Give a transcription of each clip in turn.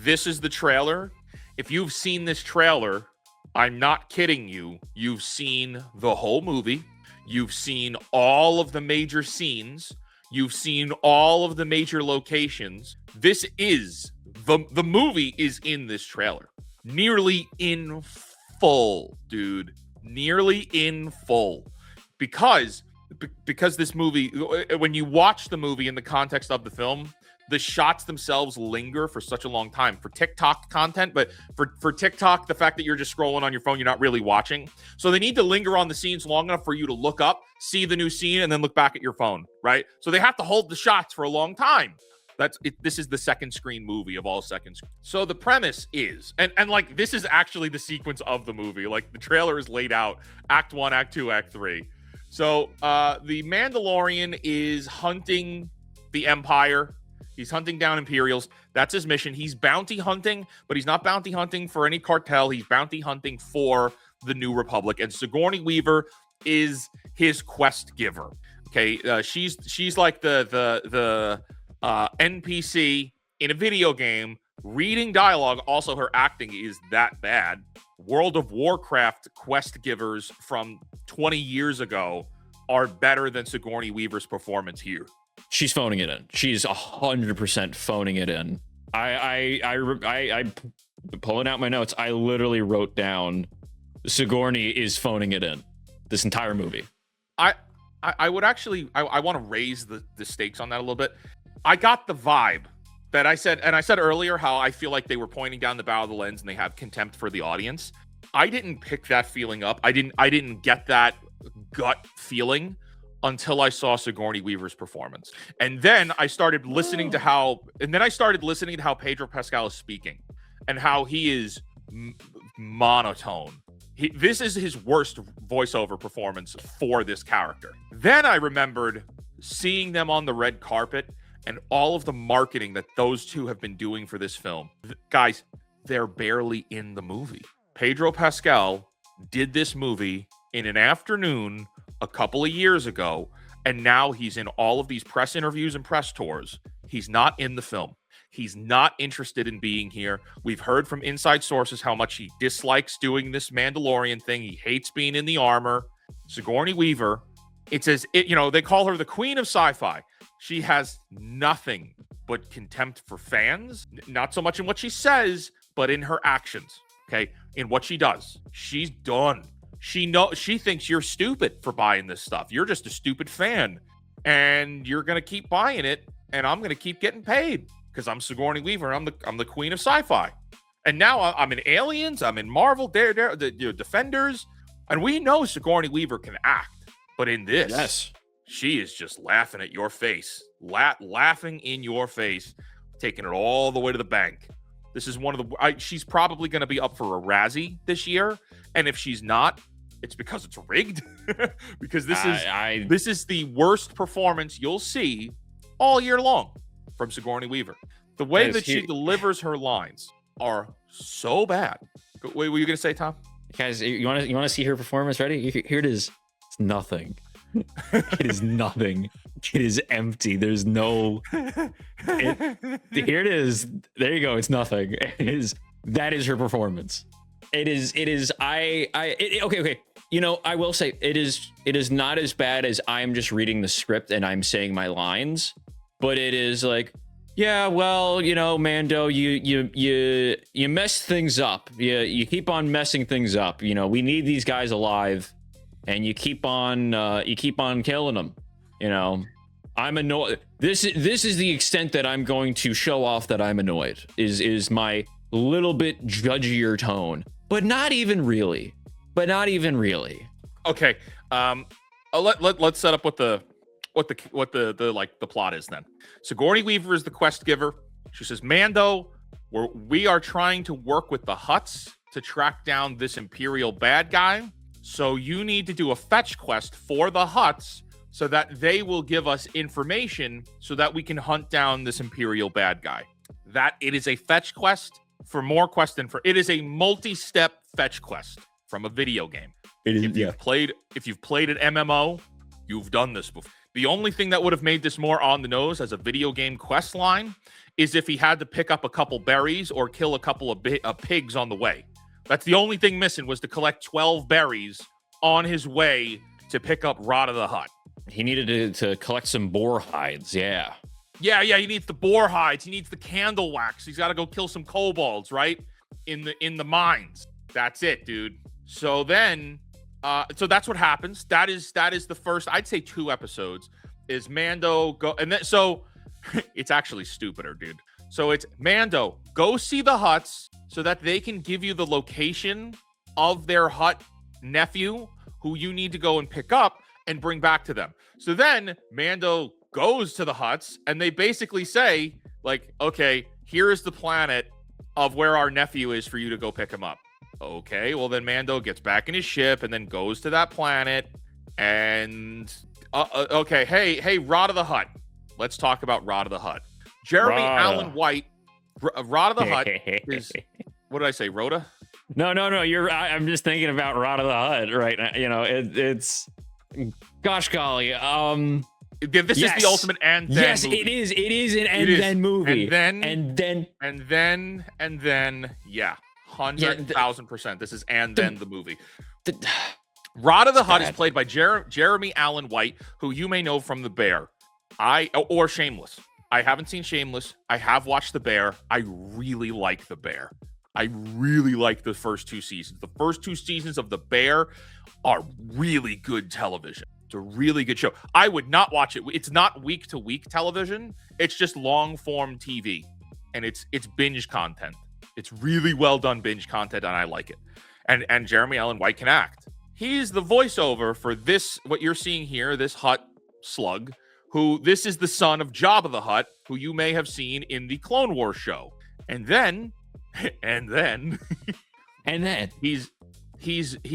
this is the trailer. If you've seen this trailer, I'm not kidding you. You've seen the whole movie. You've seen all of the major scenes. You've seen all of the major locations. This is the movie is in this trailer. Nearly in full, dude. Nearly in full. Because this movie, when you watch the movie in the context of the film, the shots themselves linger for such a long time for TikTok content, but for TikTok, the fact that you're just scrolling on your phone, you're not really watching. So they need to linger on the scenes long enough for you to look up, see the new scene, and then look back at your phone, right? So they have to hold the shots for a long time. That's it. This is the second screen movie of all second screen. So the premise is, and like this is actually the sequence of the movie. Like the trailer is laid out, Act 1, Act 2, Act 3. So the Mandalorian is hunting the Empire. He's hunting down Imperials. That's his mission. He's bounty hunting, but he's not bounty hunting for any cartel. He's bounty hunting for the New Republic. And Sigourney Weaver is his quest giver. Okay, she's like the NPC in a video game reading dialogue. Also, her acting is that bad. World of Warcraft quest givers from 20 years ago are better than Sigourney Weaver's performance here. She's phoning it in. She's 100% phoning it in. I pulling out my notes. I literally wrote down Sigourney is phoning it in this entire movie. I would actually, I want to raise the stakes on that a little bit. I got the vibe that I said earlier how I feel like they were pointing down the bow of the lens and they have contempt for the audience. I didn't pick that feeling up. I didn't get that gut feeling until I saw Sigourney Weaver's performance. And then I started listening to how Pedro Pascal is speaking and how he is monotone. This is his worst voiceover performance for this character. Then I remembered seeing them on the red carpet and all of the marketing that those two have been doing for this film. Guys, they're barely in the movie. Pedro Pascal did this movie in an afternoon a couple of years ago, and now he's in all of these press interviews and press tours. He's not in the film. He's not interested in being here. We've heard from inside sources how much he dislikes doing this Mandalorian thing. He hates being in the armor. Sigourney Weaver, they call her the queen of sci-fi. She has nothing but contempt for fans, not so much in what she says, but in her actions, okay? In what she does. She's done. She thinks you're stupid for buying this stuff. You're just a stupid fan, and you're gonna keep buying it, and I'm gonna keep getting paid because I'm Sigourney Weaver. And I'm the queen of sci-fi, and now I'm in Aliens. I'm in Marvel, the Defenders, and we know Sigourney Weaver can act, but in this, yes, she is just laughing at your face, laughing in your face, taking it all the way to the bank. This is one of the. She's probably going to be up for a Razzie this year, and if she's not, it's because it's rigged. Because this is the worst performance you'll see all year long from Sigourney Weaver. The way that she delivers her lines are so bad. Wait, what were you going to say, Tom? Guys, you want to see her performance? Ready? Here it is. It's nothing. It is nothing. It is empty. There's no. Here it is. There you go. It's nothing. That is her performance. It is. Okay. I will say it is not as bad as I'm just reading the script and I'm saying my lines, but it is like, yeah, well, Mando, you mess things up. You keep on messing things up. We need these guys alive. And you keep on killing them. I'm annoyed. This is the extent that I'm going to show off that I'm annoyed. Is my little bit judgier tone, but not even really. Okay. Let's set up what the plot is then. Sigourney Weaver is the quest giver. She says, Mando, we are trying to work with the Hutts to track down this Imperial bad guy. So you need to do a fetch quest for the Hutts so that they will give us information so that we can hunt down this Imperial bad guy. That it is a fetch quest for more quest it is a multi-step fetch quest from a video game. It is, if you've played an MMO, you've done this before. The only thing that would have made this more on the nose as a video game quest line is if he had to pick up a couple berries or kill a couple of pigs on the way. That's the only thing missing, was to collect 12 berries on his way to pick up Radha the Hutt. He needed to collect some boar hides. Yeah. Yeah, he needs the boar hides. He needs the candle wax. He's got to go kill some kobolds, right? In the mines. That's it, dude. So then, so that's what happens. That is the first, I'd say 2 episodes, is Mando go, and then, so it's actually stupider, dude. So it's Mando, go see the Hutts so that they can give you the location of their Hutt nephew who you need to go and pick up and bring back to them. So then Mando goes to the Hutts and they basically say, like, okay, here is the planet of where our nephew is for you to go pick him up. Okay, well then Mando gets back in his ship and then goes to that planet and okay, hey, Radha the Hutt. Let's talk about Radha the Hutt. Jeremy Allen White, Radha the Hutt is, what did I say, Rhoda? No, I'm just thinking about Radha the Hutt right now. You know, it's gosh golly. This is the ultimate and then yes, movie. it is an then movie. And then yeah, 100,000%. This is and then the movie. Radha the Hutt is played by Jeremy Allen White, who you may know from The Bear. Or Shameless. I haven't seen Shameless. I have watched The Bear. I really like The Bear. I really like the first 2 seasons. The first 2 seasons of The Bear are really good television. It's a really good show. I would not watch it. It's not week-to-week television. It's just long-form TV. And it's binge content. It's really well-done binge content, and I like it. And Jeremy Allen White can act. He's the voiceover for this, what you're seeing here, this Hutt slug, who this is the son of Jabba the Hutt, who you may have seen in the Clone Wars show. And then he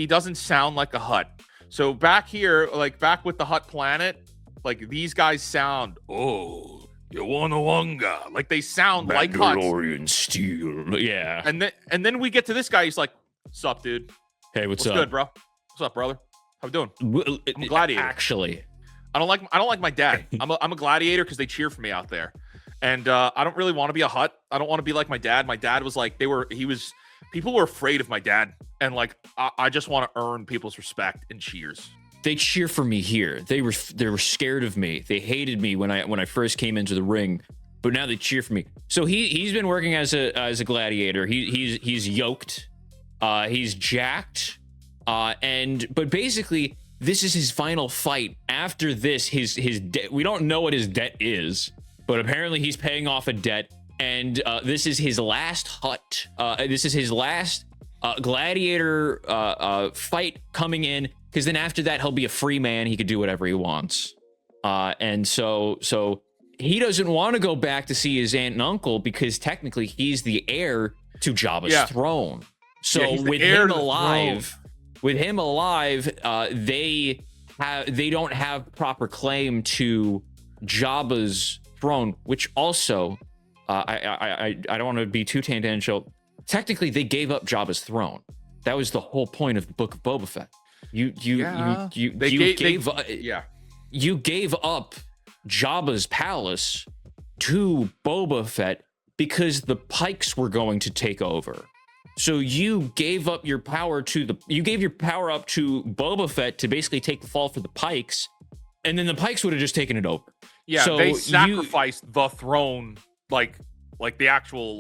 doesn't sound like a Hutt. So back here, like back with the Hutt planet, like these guys sound, oh, Yawanawnga. Like they sound like Hutts. Mandalorian steel. Yeah. And then we get to this guy, he's like, "What's up, dude? Hey, what's up? up? Good, bro? What's up, brother? How we doing? I'm a gladiator." Actually, I don't like my dad. I'm a gladiator because they cheer for me out there. And I don't really want to be a Hutt. I don't want to be like my dad. My dad was like, people were afraid of my dad. And like, I just want to earn people's respect and cheers. They cheer for me here. They were scared of me. They hated me when I first came into the ring, but now they cheer for me. So he's been working as a gladiator. He's yoked. He's jacked. But basically this is his final fight. After this, his debt, we don't know what his debt is, but apparently he's paying off a debt. And this is his last Hutt. This is his last gladiator fight coming in, because then after that he'll be a free man. He could do whatever he wants. And so he doesn't want to go back to see his aunt and uncle, because technically he's the heir to Jabba's throne. So with him alive, they don't have proper claim to Jabba's throne, which also I don't want to be too tangential. Technically, they gave up Jabba's throne. That was the whole point of the Book of Boba Fett. You gave up Jabba's palace to Boba Fett because the Pikes were going to take over. So you gave up your power up to Boba Fett to basically take the fall for the Pikes, and then the Pikes would have just taken it over. Yeah, so they sacrificed the throne, like the actual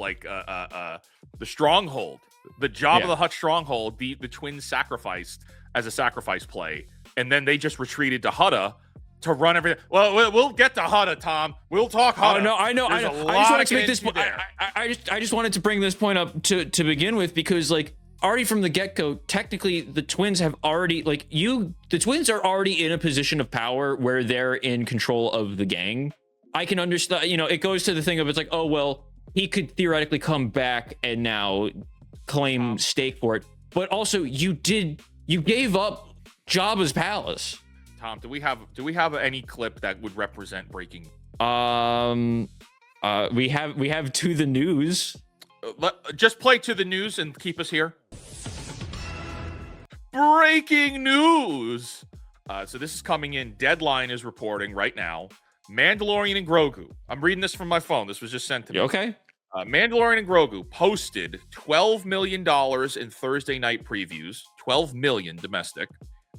the Stronghold, the Jabba the Hutt Stronghold. The twins sacrificed as a sacrifice play, and then they just retreated to Hutta to run everything. Well, we'll get to Hutta, Tom. We'll talk Hutta. Oh, no, I know. I just wanted to make this point. I just wanted to bring this point up to begin with, because like already from the get-go, technically the twins have already the twins are already in a position of power where they're in control of the gang. I can understand, it goes to the thing of, it's like, oh, well, he could theoretically come back and now claim stake for it. But also you gave up Jabba's palace. Tom, do we have any clip that would represent breaking? We have To the News. Just play To the News and keep us here. Breaking news. So this is coming in. Deadline is reporting right now. Mandalorian and Grogu. I'm reading this from my phone. This was just sent to me. Okay. Mandalorian and Grogu posted $12 million in Thursday night previews, 12 million domestic,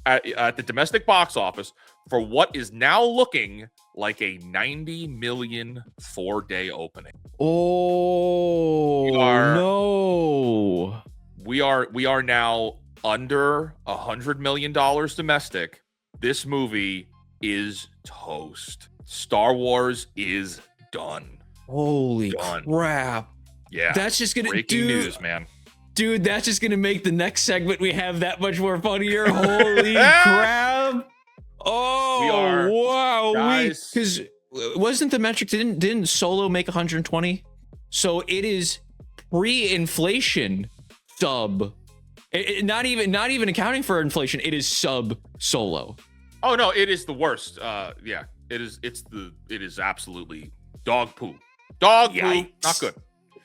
at the domestic box office for what is now looking like a 90 million 4-day opening. Oh, no. We are now under $100 million domestic. This movie is toast. Star Wars is done. Holy Done. crap. Yeah. That's just gonna breaking news, man. Dude, that's just gonna make the next segment we have that much more funnier. Holy crap. Oh, wow. Guys. Because wasn't the metric, didn't Solo make 120? So it is pre-inflation sub. Not even accounting for inflation, it is sub Solo. Oh no, it is the worst. Yeah, it is absolutely dog poo. Dog poo, not good.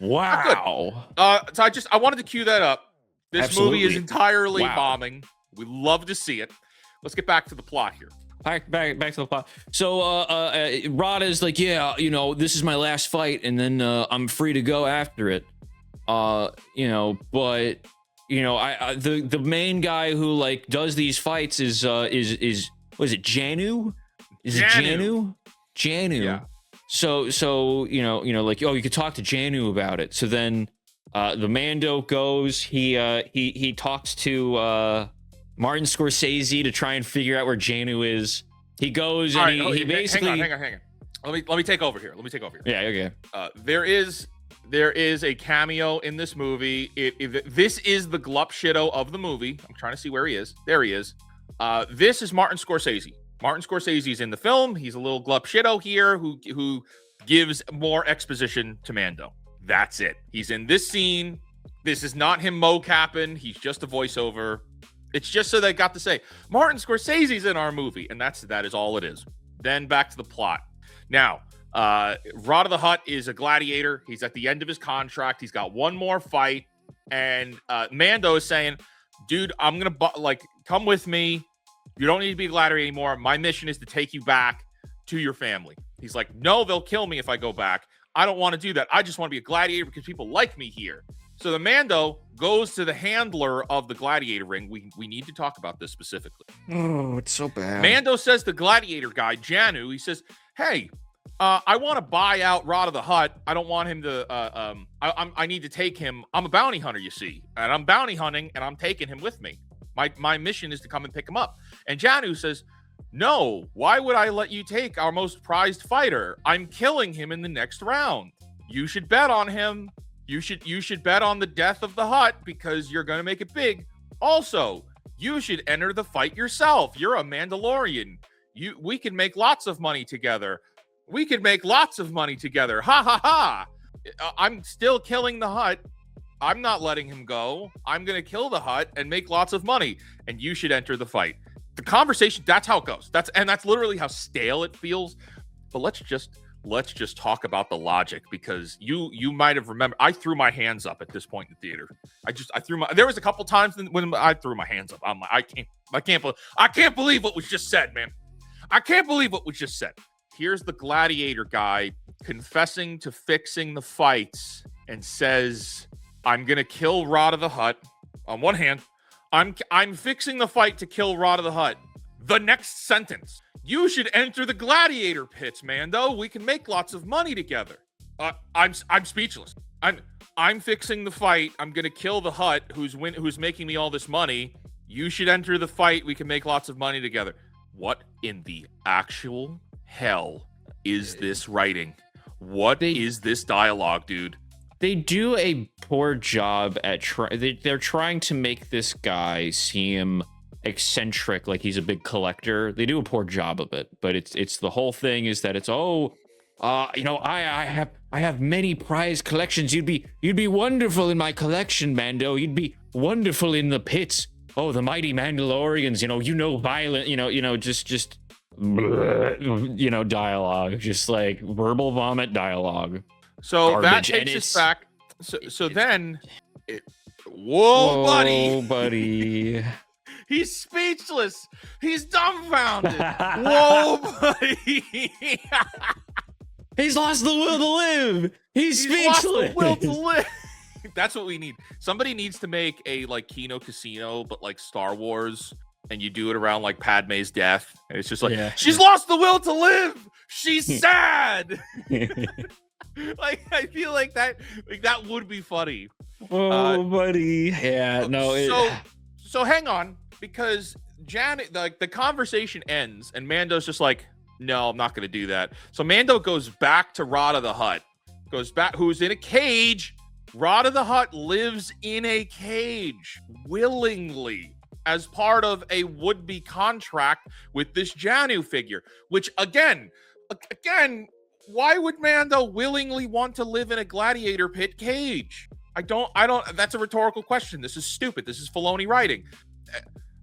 Wow. Not good. So I wanted to cue that up. This movie is entirely Wow. bombing. We love to see it. Let's get back to the plot here. Back to the plot. So Radha's like, yeah, this is my last fight, and then I'm free to go after it. But the main guy who like does these fights is what is it, Janu? Is it Janu? Janu. Yeah. So like, oh, you could talk to Janu about it. So then the Mando goes, he talks to Martin Scorsese to try and figure out where Janu is. He goes and he basically hang on. Let me take over here. Yeah, okay. There is a cameo in this movie. This is the glup shitto of the movie. I'm trying to see where he is. There he is. This is Martin Scorsese. Martin Scorsese's in the film. He's a little glup shitto here who gives more exposition to Mando. That's it. He's in this scene. This is not him mocapping. He's just a voiceover. It's just so they got to say, Martin Scorsese's in our movie. And that is all it is. Then back to the plot. Now, Radha the Hutt is a gladiator. He's at the end of his contract. He's got one more fight. And Mando is saying, dude, I'm going to come with me. You don't need to be a gladiator anymore. My mission is to take you back to your family. He's like, no, they'll kill me if I go back. I don't want to do that. I just want to be a gladiator because people like me here. So the Mando goes to the handler of the gladiator ring. We need to talk about this specifically. Oh, it's so bad. Mando says the gladiator guy, Janu, he says, hey, I want to buy out Radha the Hutt. I don't want him to, I need to take him. I'm a bounty hunter, you see. And I'm bounty hunting and I'm taking him with me. My mission is to come and pick him up. And Janu says, no, why would I let you take our most prized fighter? I'm killing him in the next round. You should bet on him. You should bet on the death of the Hutt because you're going to make it big. Also, you should enter the fight yourself. You're a Mandalorian. We can make lots of money together. Ha ha ha. I'm still killing the Hutt. I'm not letting him go. I'm going to kill the Hutt and make lots of money. And you should enter the fight. The conversation, that's how it goes. That's literally how stale it feels. But let's just talk about the logic, because you might have remembered I threw my hands up at this point in the theater. There was a couple times when I threw my hands up. I'm like, I can't believe what was just said, man. I can't believe what was just said. Here's the gladiator guy confessing to fixing the fights and says, I'm gonna kill Radha the Hutt. On one hand, I'm fixing the fight to kill Radha the Hutt. The next sentence: you should enter the gladiator pits, Mando. We can make lots of money together. I'm speechless. I'm fixing the fight. I'm gonna kill the Hutt who's making me all this money. You should enter the fight. We can make lots of money together. What in the actual hell is this writing? What is this dialogue, dude? They do a poor job at they're trying to make this guy seem eccentric, like he's a big collector. They do a poor job of it, but it's the whole thing is that it's I have many prized collections. You'd be wonderful in my collection, Mando. You'd be wonderful in the pits. Oh, the mighty Mandalorians, violent, just dialogue, just like verbal vomit dialogue. So Garbage. that takes us back. Whoa, buddy. He's speechless. He's dumbfounded. Whoa, buddy. He's lost the will to live. He's speechless. Lost the will to live. That's what we need. Somebody needs to make a like Kino Casino, but like Star Wars, and you do it around like Padme's death. And it's just like, she's lost the will to live. She's sad. Like, I feel like that would be funny. Oh, buddy. Yeah, no. So hang on, because Janet, like the conversation ends, and Mando's just like, no, I'm not going to do that. So Mando goes back to Radha the Hutt, who's in a cage. Radha the Hutt lives in a cage willingly as part of a would-be contract with this Janu figure, which again, why would Mando willingly want to live in a gladiator pit cage? I don't, that's a rhetorical question. This is stupid. This is Filoni writing.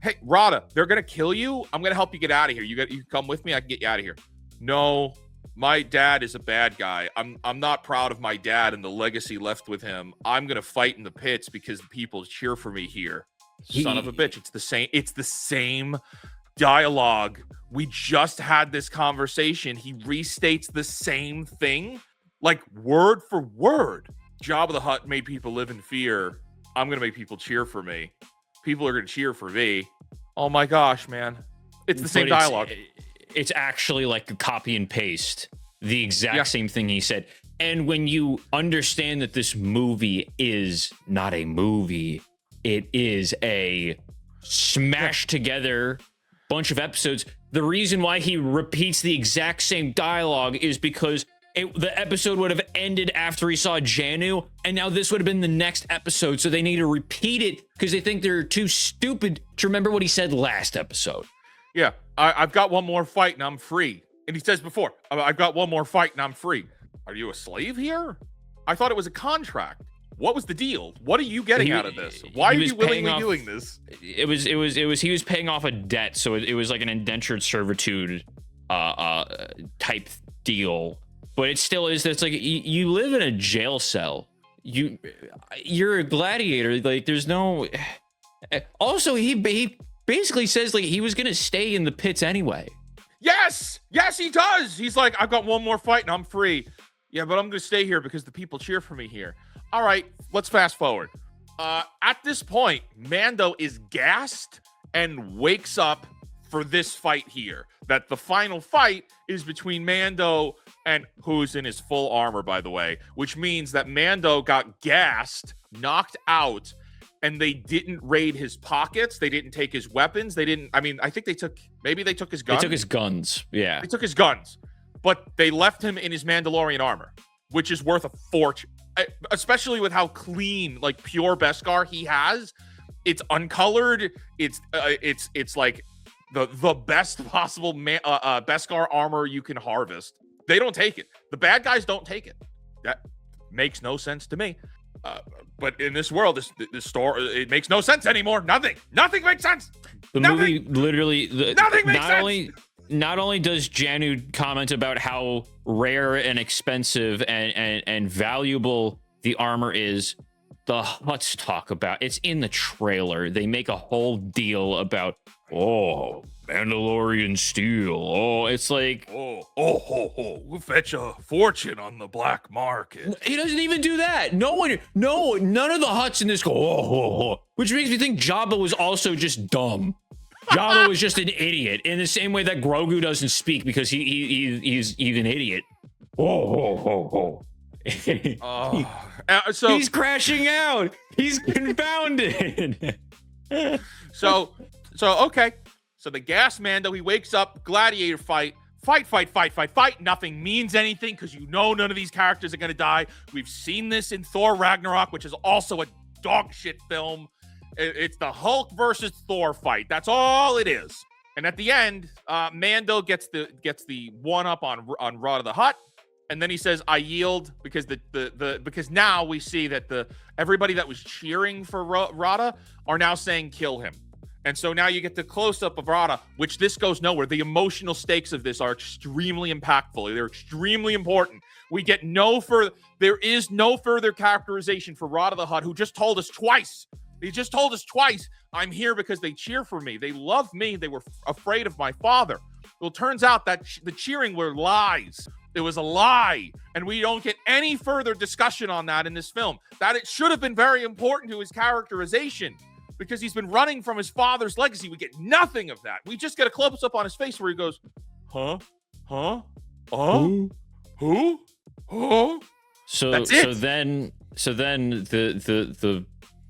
Hey, Radha, they're going to kill you. I'm going to help you get out of here. You come with me. I can get you out of here. No, my dad is a bad guy. I'm not proud of my dad and the legacy left with him. I'm going to fight in the pits because the people cheer for me here. Son of a bitch. It's the same dialogue. We just had this conversation. He restates the same thing, like word for word. Jabba the Hutt made people live in fear. I'm going to make people cheer for me. People are going to cheer for me. Oh my gosh, man. It's the same dialogue. It's actually like a copy and paste. The exact same thing he said. And when you understand that this movie is not a movie, it is a smashed together bunch of episodes. The reason why he repeats the exact same dialogue is because the episode would have ended after he saw Janu, and now this would have been the next episode, so they need to repeat it because they think they're too stupid to remember what he said last episode. Yeah, I've got one more fight and I'm free. And he says before, I've got one more fight and I'm free. Are you a slave here? I thought it was a contract. What was the deal? What are you getting out of this? Why are you willingly doing this? He was paying off a debt, so it was like an indentured servitude type deal. But it still is. It's like you live in a jail cell. You're a gladiator. Like there's no. Also, he basically says like he was gonna stay in the pits anyway. Yes, he does. He's like, I've got one more fight and I'm free. Yeah, but I'm gonna stay here because the people cheer for me here. All right, let's fast forward. At this point, Mando is gassed and wakes up for this fight here. That the final fight is between Mando and who's in his full armor, by the way, which means that Mando got gassed, knocked out, and they didn't raid his pockets. They didn't take his weapons. They didn't. I mean, I think they took his guns. They took his guns. Yeah. They took his guns, but they left him in his Mandalorian armor, which is worth a fortune, especially with how clean, like pure Beskar he has. It's uncolored. It's like the best possible Beskar armor you can harvest. They don't take it. The bad guys don't take it. That makes no sense to me. But in this world, this story, it makes no sense anymore. Nothing makes sense. The movie literally, nothing makes sense. Not only does Janu comment about how rare and expensive and valuable the armor is, the Hutts talk about it's in the trailer. They make a whole deal about Mandalorian steel. Oh, it's like we'll fetch a fortune on the black market. He doesn't even do that. None of the Hutts in this go which makes me think Jabba was also just dumb. Jabba was just an idiot in the same way that Grogu doesn't speak because he's an idiot. So he's crashing out. He's confounded. So okay. So the gas Mando, he wakes up, gladiator fight. Nothing means anything because none of these characters are going to die. We've seen this in Thor Ragnarok, which is also a dog shit film. It's the Hulk versus Thor fight. That's all it is. And at the end, Mando gets the one up on Radha the Hutt, and then he says, "I yield," because because now we see that everybody that was cheering for Radha are now saying kill him. And so now you get the close-up of Radha, which this goes nowhere. The emotional stakes of this are extremely impactful. They're extremely important. We get there is no further characterization for Radha the Hutt, who just told us twice He just told us twice, I'm here because they cheer for me. They love me. They were afraid of my father. Well, it turns out that the cheering were lies. It was a lie. And we don't get any further discussion on that in this film. That it should have been very important to his characterization because he's been running from his father's legacy. We get nothing of that. We just get a close-up on his face where he goes, huh? Huh? Who? So That's it. so then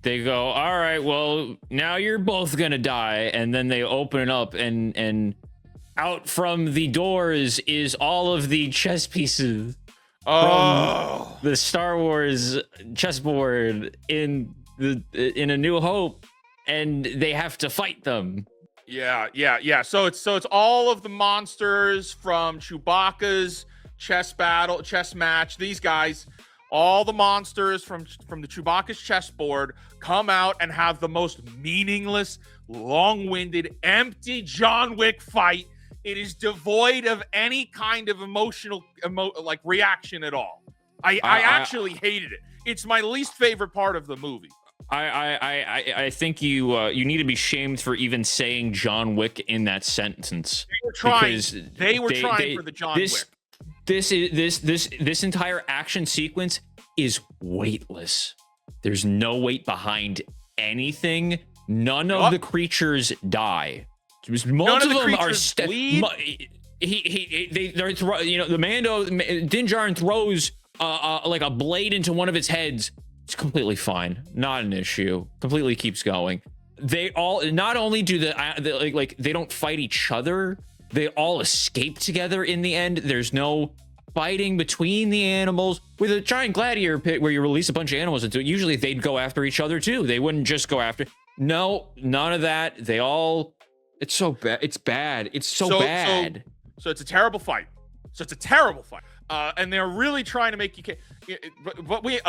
they go, all right, well, now you're both gonna die, and then they open it up, and out from the doors is all of the chess pieces from the Star Wars chessboard in A New Hope, and they have to fight them. Yeah. So it's all of the monsters from Chewbacca's chess match. These guys, all the monsters from the Chewbacca's chessboard come out and have the most meaningless, long-winded, empty John Wick fight. It is devoid of any kind of emotional reaction at all. I actually hated it. It's my least favorite part of the movie. I think you need to be shamed for even saying John Wick in that sentence. They were trying for the John Wick. This entire action sequence is weightless. There's no weight behind anything. None of the creatures die. Most of them are the Mando Din Djarin throws like a blade into one of its heads. It's completely fine, not an issue. Completely keeps going. They all not only do they don't fight each other. They all escape together in the end. There's no fighting between the animals. With a giant gladiator pit where you release a bunch of animals into it, usually they'd go after each other too. They wouldn't just go after. No, none of that. They all. It's so bad. It's bad. It's so bad. So it's a terrible fight. And they're really trying to make you. But we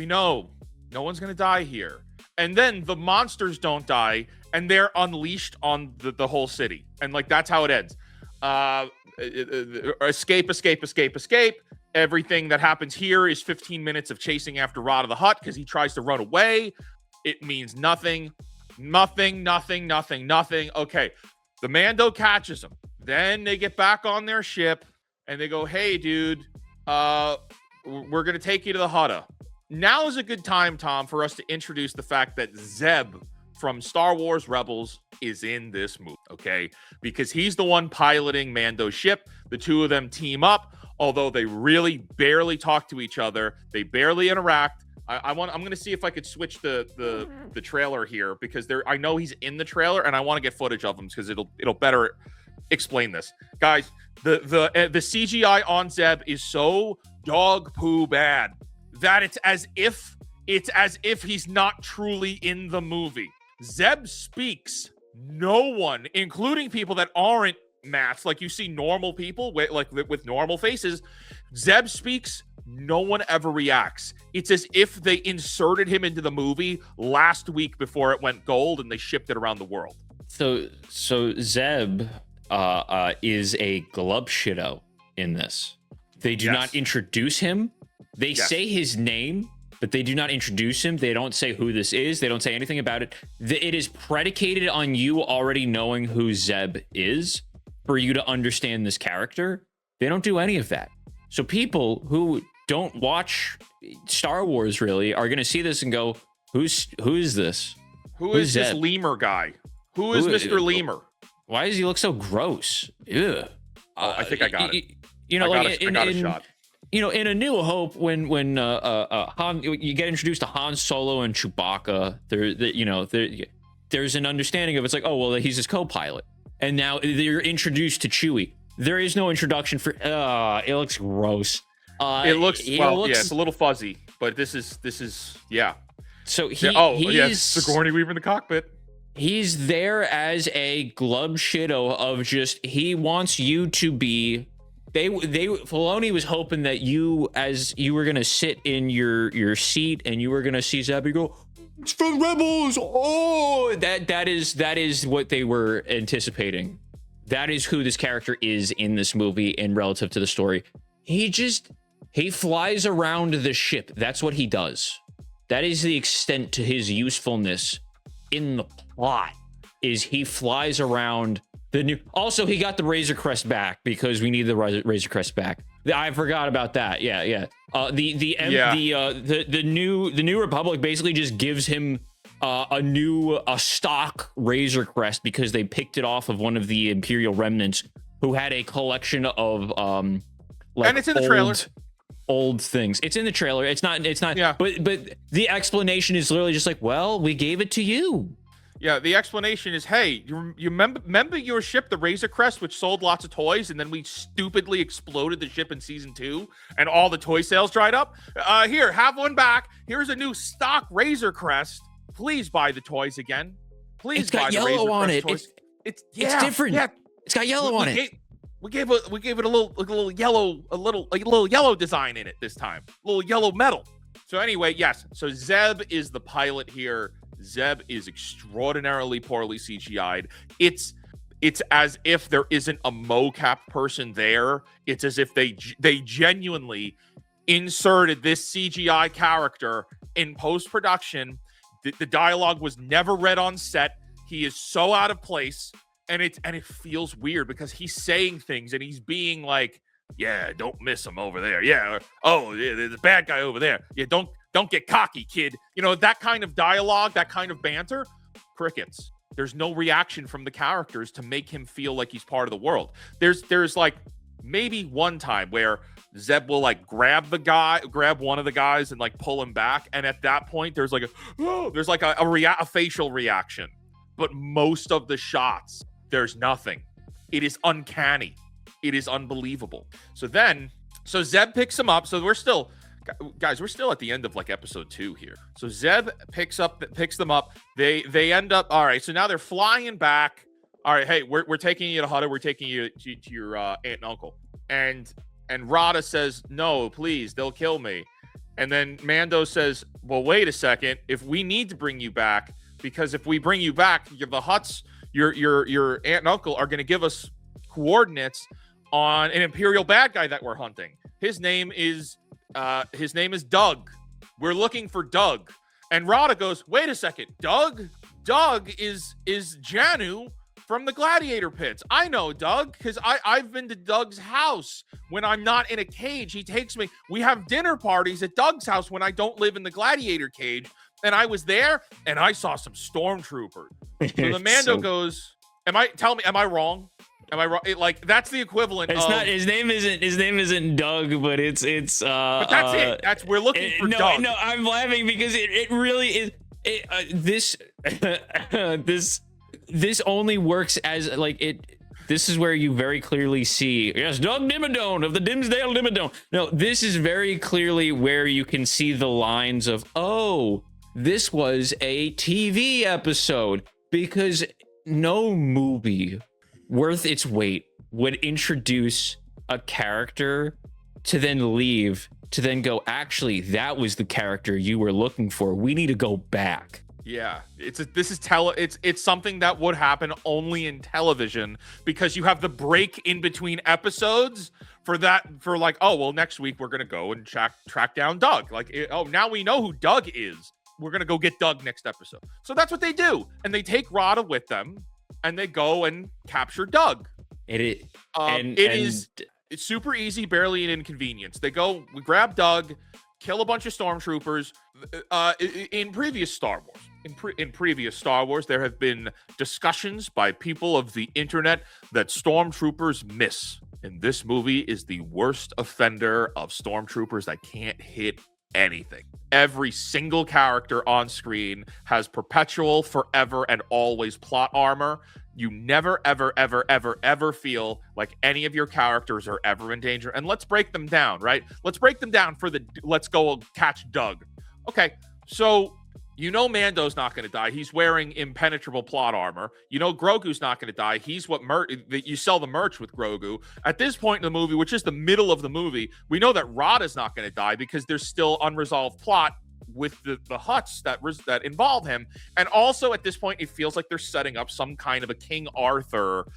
know no one's gonna die here. And then the monsters don't die, and they're unleashed on the whole city. And that's how it ends. Escape. Everything that happens here is 15 minutes of chasing after Radha the Hutt because he tries to run away. It means nothing. Nothing. Okay. The Mando catches him. Then they get back on their ship and they go, hey, dude, we're going to take you to the Hutta. Now is a good time, Tom, for us to introduce the fact that Zeb from Star Wars Rebels is in this movie, okay? Because he's the one piloting Mando's ship. The two of them team up, although they really barely talk to each other. They barely interact. I'm going to see if I could switch the trailer here because I know he's in the trailer and I want to get footage of him because it'll better explain this. Guys, the CGI on Zeb is so dog poo bad that it's as if he's not truly in the movie. Zeb speaks. No one, including people that aren't masked, like you see normal people with normal faces, Zeb speaks. No one ever reacts. It's as if they inserted him into the movie last week before it went gold and they shipped it around the world. So Zeb is a glub shitto in this. They do not introduce him. They say his name, but they do not introduce him. They don't say who this is. They don't say anything about it. It is predicated on you already knowing who Zeb is for you to understand this character. They don't do any of that. So people who don't watch Star Wars really are going to see this and go, who is this? Who is this lemur guy? Who is Mr. Lemur? Why does he look so gross? Ew. I think I got it. I got a shot. In A New Hope, when you get introduced to Han Solo and Chewbacca, there's an understanding of it's like, oh well, he's his co-pilot, and now you're introduced to Chewie. There is no introduction for. It looks gross. It's a little fuzzy, but this is yeah. So he's Sigourney Weaver in the cockpit. He's there as a glub shitto of just he wants you to be. Filoni was hoping that you were gonna sit in your seat and you were gonna see Zeb and go, it's from Rebels. Oh, that is what they were anticipating. That is who this character is in this movie and relative to the story. He flies around the ship. That's what he does. That is the extent to his usefulness in the plot. Is he flies around the new. Also, he got the Razor Crest back because we need the Razor Crest back. I forgot about that. Yeah. The new Republic basically just gives him a stock Razor Crest because they picked it off of one of the Imperial remnants who had a collection of like, and it's in the trailer. Old things. It's in the trailer. It's not. Yeah. But the explanation is literally just like, well, we gave it to you. Yeah, the explanation is, hey, you remember your ship, the Razor Crest, which sold lots of toys, and then we stupidly exploded the ship in season 2, and all the toy sales dried up? Here, have one back. Here's a new stock Razor Crest. Please buy the toys again. Please It's got buy the yellow Razor on Crest it. toys. It's different. Yeah. It's got yellow on it. We gave it a little yellow design in it this time. A little yellow metal. So anyway, yes. So Zeb is the pilot here. Zeb is extraordinarily poorly CGI'd. It's as if there isn't a mocap person there. It's as if they genuinely inserted this CGI character in post-production. The dialogue was never read on set. He is so out of place, and it feels weird because he's saying things and he's being like, yeah, don't miss him over there. Yeah. Oh, yeah, the bad guy over there. Yeah, don't get cocky, kid. You know, that kind of dialogue, that kind of banter, crickets. There's no reaction from the characters to make him feel like he's part of the world. There's like maybe one time where Zeb will like grab one of the guys and like pull him back. And at that point, there's like a facial reaction. But most of the shots, there's nothing. It is uncanny. It is unbelievable. So Zeb picks him up. So we're still at the end of like episode 2 here. So Zeb picks them up. They end up, all right. So now they're flying back. All right, hey, we're taking you to Hutta. We're taking you to your aunt and uncle. And Radha says, no, please, they'll kill me. And then Mando says, well, wait a second. If we need to bring you back, because if we bring you back, the Hutts, your aunt and uncle are going to give us coordinates on an Imperial bad guy that we're hunting. His name is Doug. We're looking for Doug. And Radha goes, wait a second, Doug? Doug is Janu from the Gladiator pits. I know Doug because I've been to Doug's house when I'm not in a cage. He takes me. We have dinner parties at Doug's house when I don't live in the Gladiator cage. And I was there and I saw some Stormtroopers. So the Mando goes, am I wrong? Am I wrong? That's the equivalent. It's not. His name isn't Doug, but it's. But that's it. We're looking for Doug. No, I'm laughing because it really is. This only works as like it. This is where you very clearly see, yes, Doug Dimmadome of the Dimsdale Dimmadome. No, this is very clearly where you can see the lines of, oh, this was a TV episode, because no movie worth its weight would introduce a character to then leave, to then go, actually, that was the character you were looking for. We need to go back. Yeah, it's something that would happen only in television, because you have the break in between episodes for like, oh, well, next week we're gonna go and track down Doug. Now we know who Doug is. We're gonna go get Doug next episode. So that's what they do, and they take Radha with them, and they go and capture Doug. It's super easy, barely an inconvenience. We grab Doug, kill a bunch of stormtroopers. In previous Star Wars, there have been discussions by people of the internet that stormtroopers miss. And this movie is the worst offender of stormtroopers that can't hit anything. Every single character on screen has perpetual, forever, and always plot armor. You never, ever, ever, ever, ever feel like any of your characters are ever in danger. And let's break them down, right? Let's break them down for let's go catch Doug. Okay, so Mando's not going to die. He's wearing impenetrable plot armor. Grogu's not going to die. He's you sell the merch with Grogu. At this point in the movie, which is the middle of the movie, we know that Radha's not going to die because there's still unresolved plot with the Hutts that involve him. And also at this point, it feels like they're setting up some kind of a King Arthur,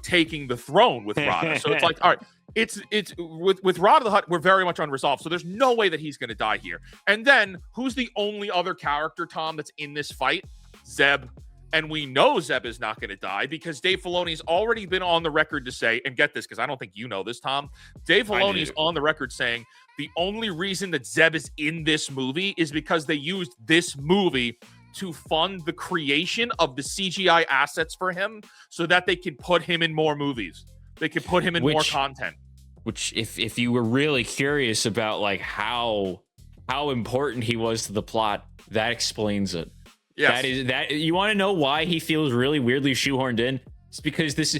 taking the throne with Radha. So it's like, all right, it's with Radha the Hutt, we're very much unresolved. So there's no way that he's going to die here. And then who's the only other character, Tom, that's in this fight? Zeb. And we know Zeb is not going to die because Dave Filoni's already been on the record to say, and get this, because I don't think you know this, Tom. Dave Filoni's on the record saying the only reason that Zeb is in this movie is because they used this movie to fund the creation of the CGI assets for him so that they can put him in more movies. They can put him in more content. Which, if you were really curious about like how important he was to the plot, that explains it. Yes. That you want to know why he feels really weirdly shoehorned in? It's because this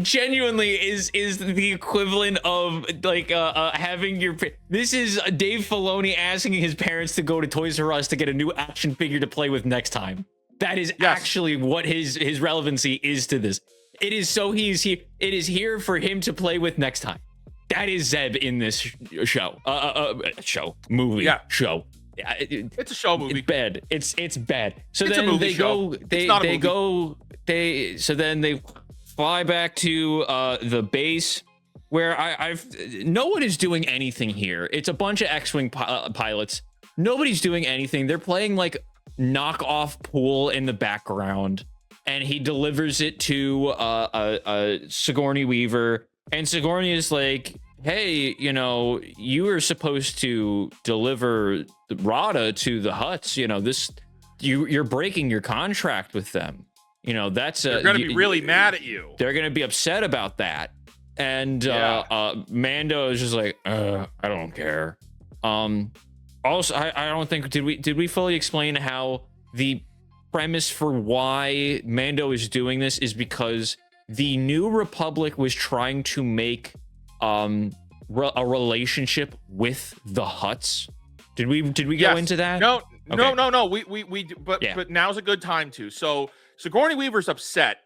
genuinely is the equivalent of like having your. This is Dave Filoni asking his parents to go to Toys R Us to get a new action figure to play with next time. That is actually what his relevancy is to this. It is so he's here. It is here for him to play with next time. That is Zeb in this show. Movie. It's a show movie. It's bad. It's bad. So it's then they fly back to the base where no one is doing anything here. It's a bunch of X-Wing pilots. Nobody's doing anything. They're playing like knockoff pool in the background, and he delivers it to Sigourney Weaver, and Sigourney is like, hey, you were supposed to deliver Radha to the Hutts. You're breaking your contract with them. That's they're going to be really mad at you. They're going to be upset about that. And Mando is just like, I don't care. Also, I don't think did we fully explain how the premise for why Mando is doing this is because the New Republic was trying to make a relationship with the Hutts. Did we go into that? No. But now's a good time to. So Sigourney Weaver's upset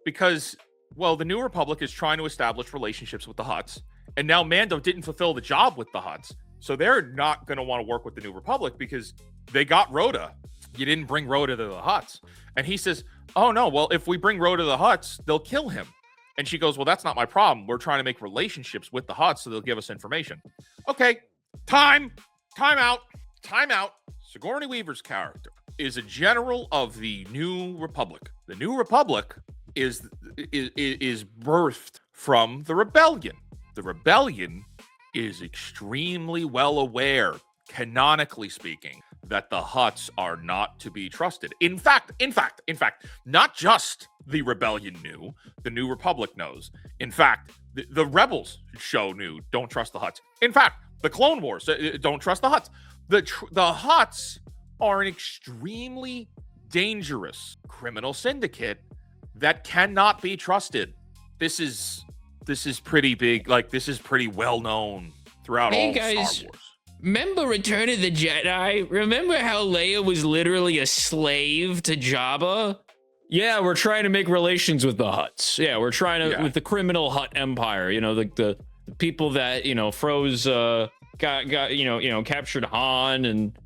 because, well, the New Republic is trying to establish relationships with the Hutts, and now Mando didn't fulfill the job with the Hutts, so they're not going to want to work with the New Republic because they got Rhoda. You didn't bring Rhoda to the Hutts, and he says, "Oh no, well, if we bring Rhoda to the Hutts, they'll kill him." And she goes, well, that's not my problem. We're trying to make relationships with the Hutts so they'll give us information. Okay, time out. Sigourney Weaver's character is a general of the New Republic. The New Republic is birthed from the Rebellion. The Rebellion is extremely well aware, canonically speaking, that the Hutts are not to be trusted. In fact, not just the Rebellion knew, the New Republic knows. In fact, the Rebels show knew, don't trust the Hutts. In fact, the Clone Wars, don't trust the Hutts. The Hutts are an extremely dangerous criminal syndicate that cannot be trusted. This is pretty big. Like, this is pretty well known throughout all Star Wars. Remember Return of the Jedi? Remember how Leia was literally a slave to Jabba? Yeah, we're trying to make relations with the Hutts. Yeah, we're trying to with the criminal Hutt empire. The people that froze, captured Han and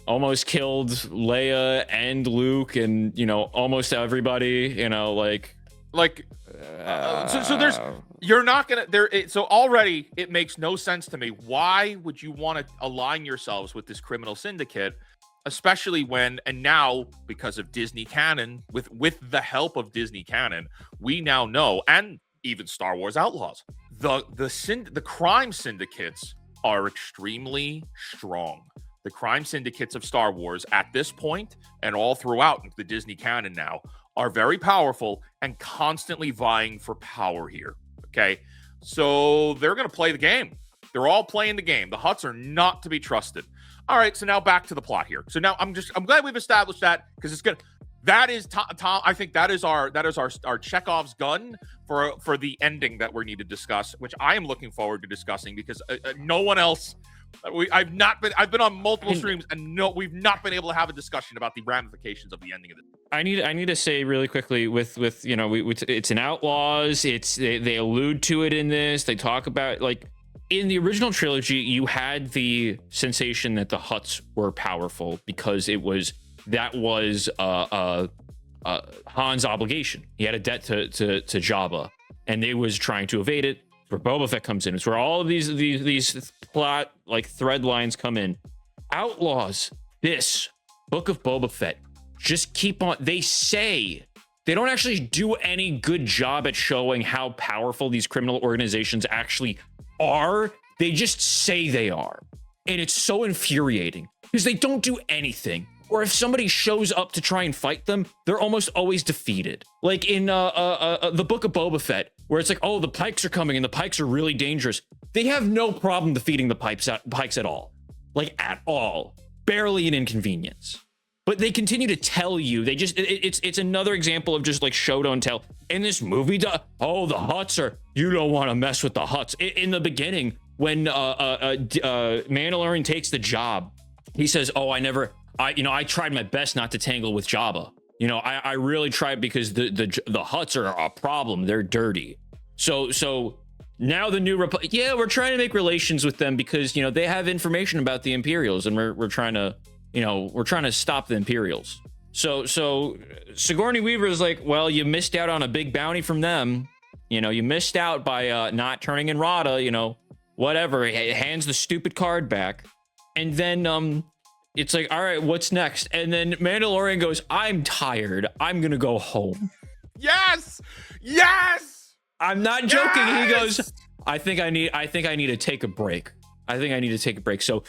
almost killed Leia and Luke and almost everybody. So there's you're not gonna there. So already it makes no sense to me. Why would you want to align yourselves with this criminal syndicate, especially when, and now because of Disney canon, with the help of Disney canon, we now know, and even Star Wars Outlaws, the crime syndicates are extremely strong. The crime syndicates of Star Wars at this point and all throughout the Disney canon now are very powerful and constantly vying for power here. Okay, so they're going to play the game. They're all playing the game. The Hutts are not to be trusted. All right, so now back to the plot here. So now I'm glad we've established that, because it's good. That is Tom. I think that is our Chekhov's gun for the ending that we need to discuss, which I am looking forward to discussing, because no one else. I've been on multiple streams and we've not been able to have a discussion about the ramifications of the ending of it. I need to say really quickly with it's an Outlaws. They allude to it in this. They talk about, like, in the original trilogy, you had the sensation that the Hutts were powerful because that was Han's obligation. He had a debt to Jabba, and they was trying to evade it. where Boba Fett comes in. It's where all of these plot like thread lines come in. Outlaws, this Book of Boba Fett. Just keep on. They say they don't actually do any good job at showing how powerful these criminal organizations actually are. They just say they are. And it's so infuriating because they don't do anything. Or if somebody shows up to try and fight them, they're almost always defeated. Like in the Book of Boba Fett, where it's like, oh, the Pikes are coming and the Pikes are really dangerous. They have no problem defeating the Pikes at all. Like at all. Barely an inconvenience. But they continue to tell you. They just it's another example of just like show don't tell. In this movie, oh, the Hutts are, you don't want to mess with the Hutts. In the beginning, when Mandalorian takes the job, he says, oh, I tried my best not to tangle with Jabba. I really tried because the Hutts are a problem. They're dirty. So now the new Republic, yeah, we're trying to make relations with them because they have information about the Imperials, and we're trying to stop the Imperials. So Sigourney Weaver is like, well, you missed out on a big bounty from them. You missed out by not turning in Radha. Whatever. It hands the stupid card back, and then it's like, all right, what's next? And then Mandalorian goes, I'm tired. I'm gonna go home. Yes. I'm not joking. He goes, I think I need to take a break. So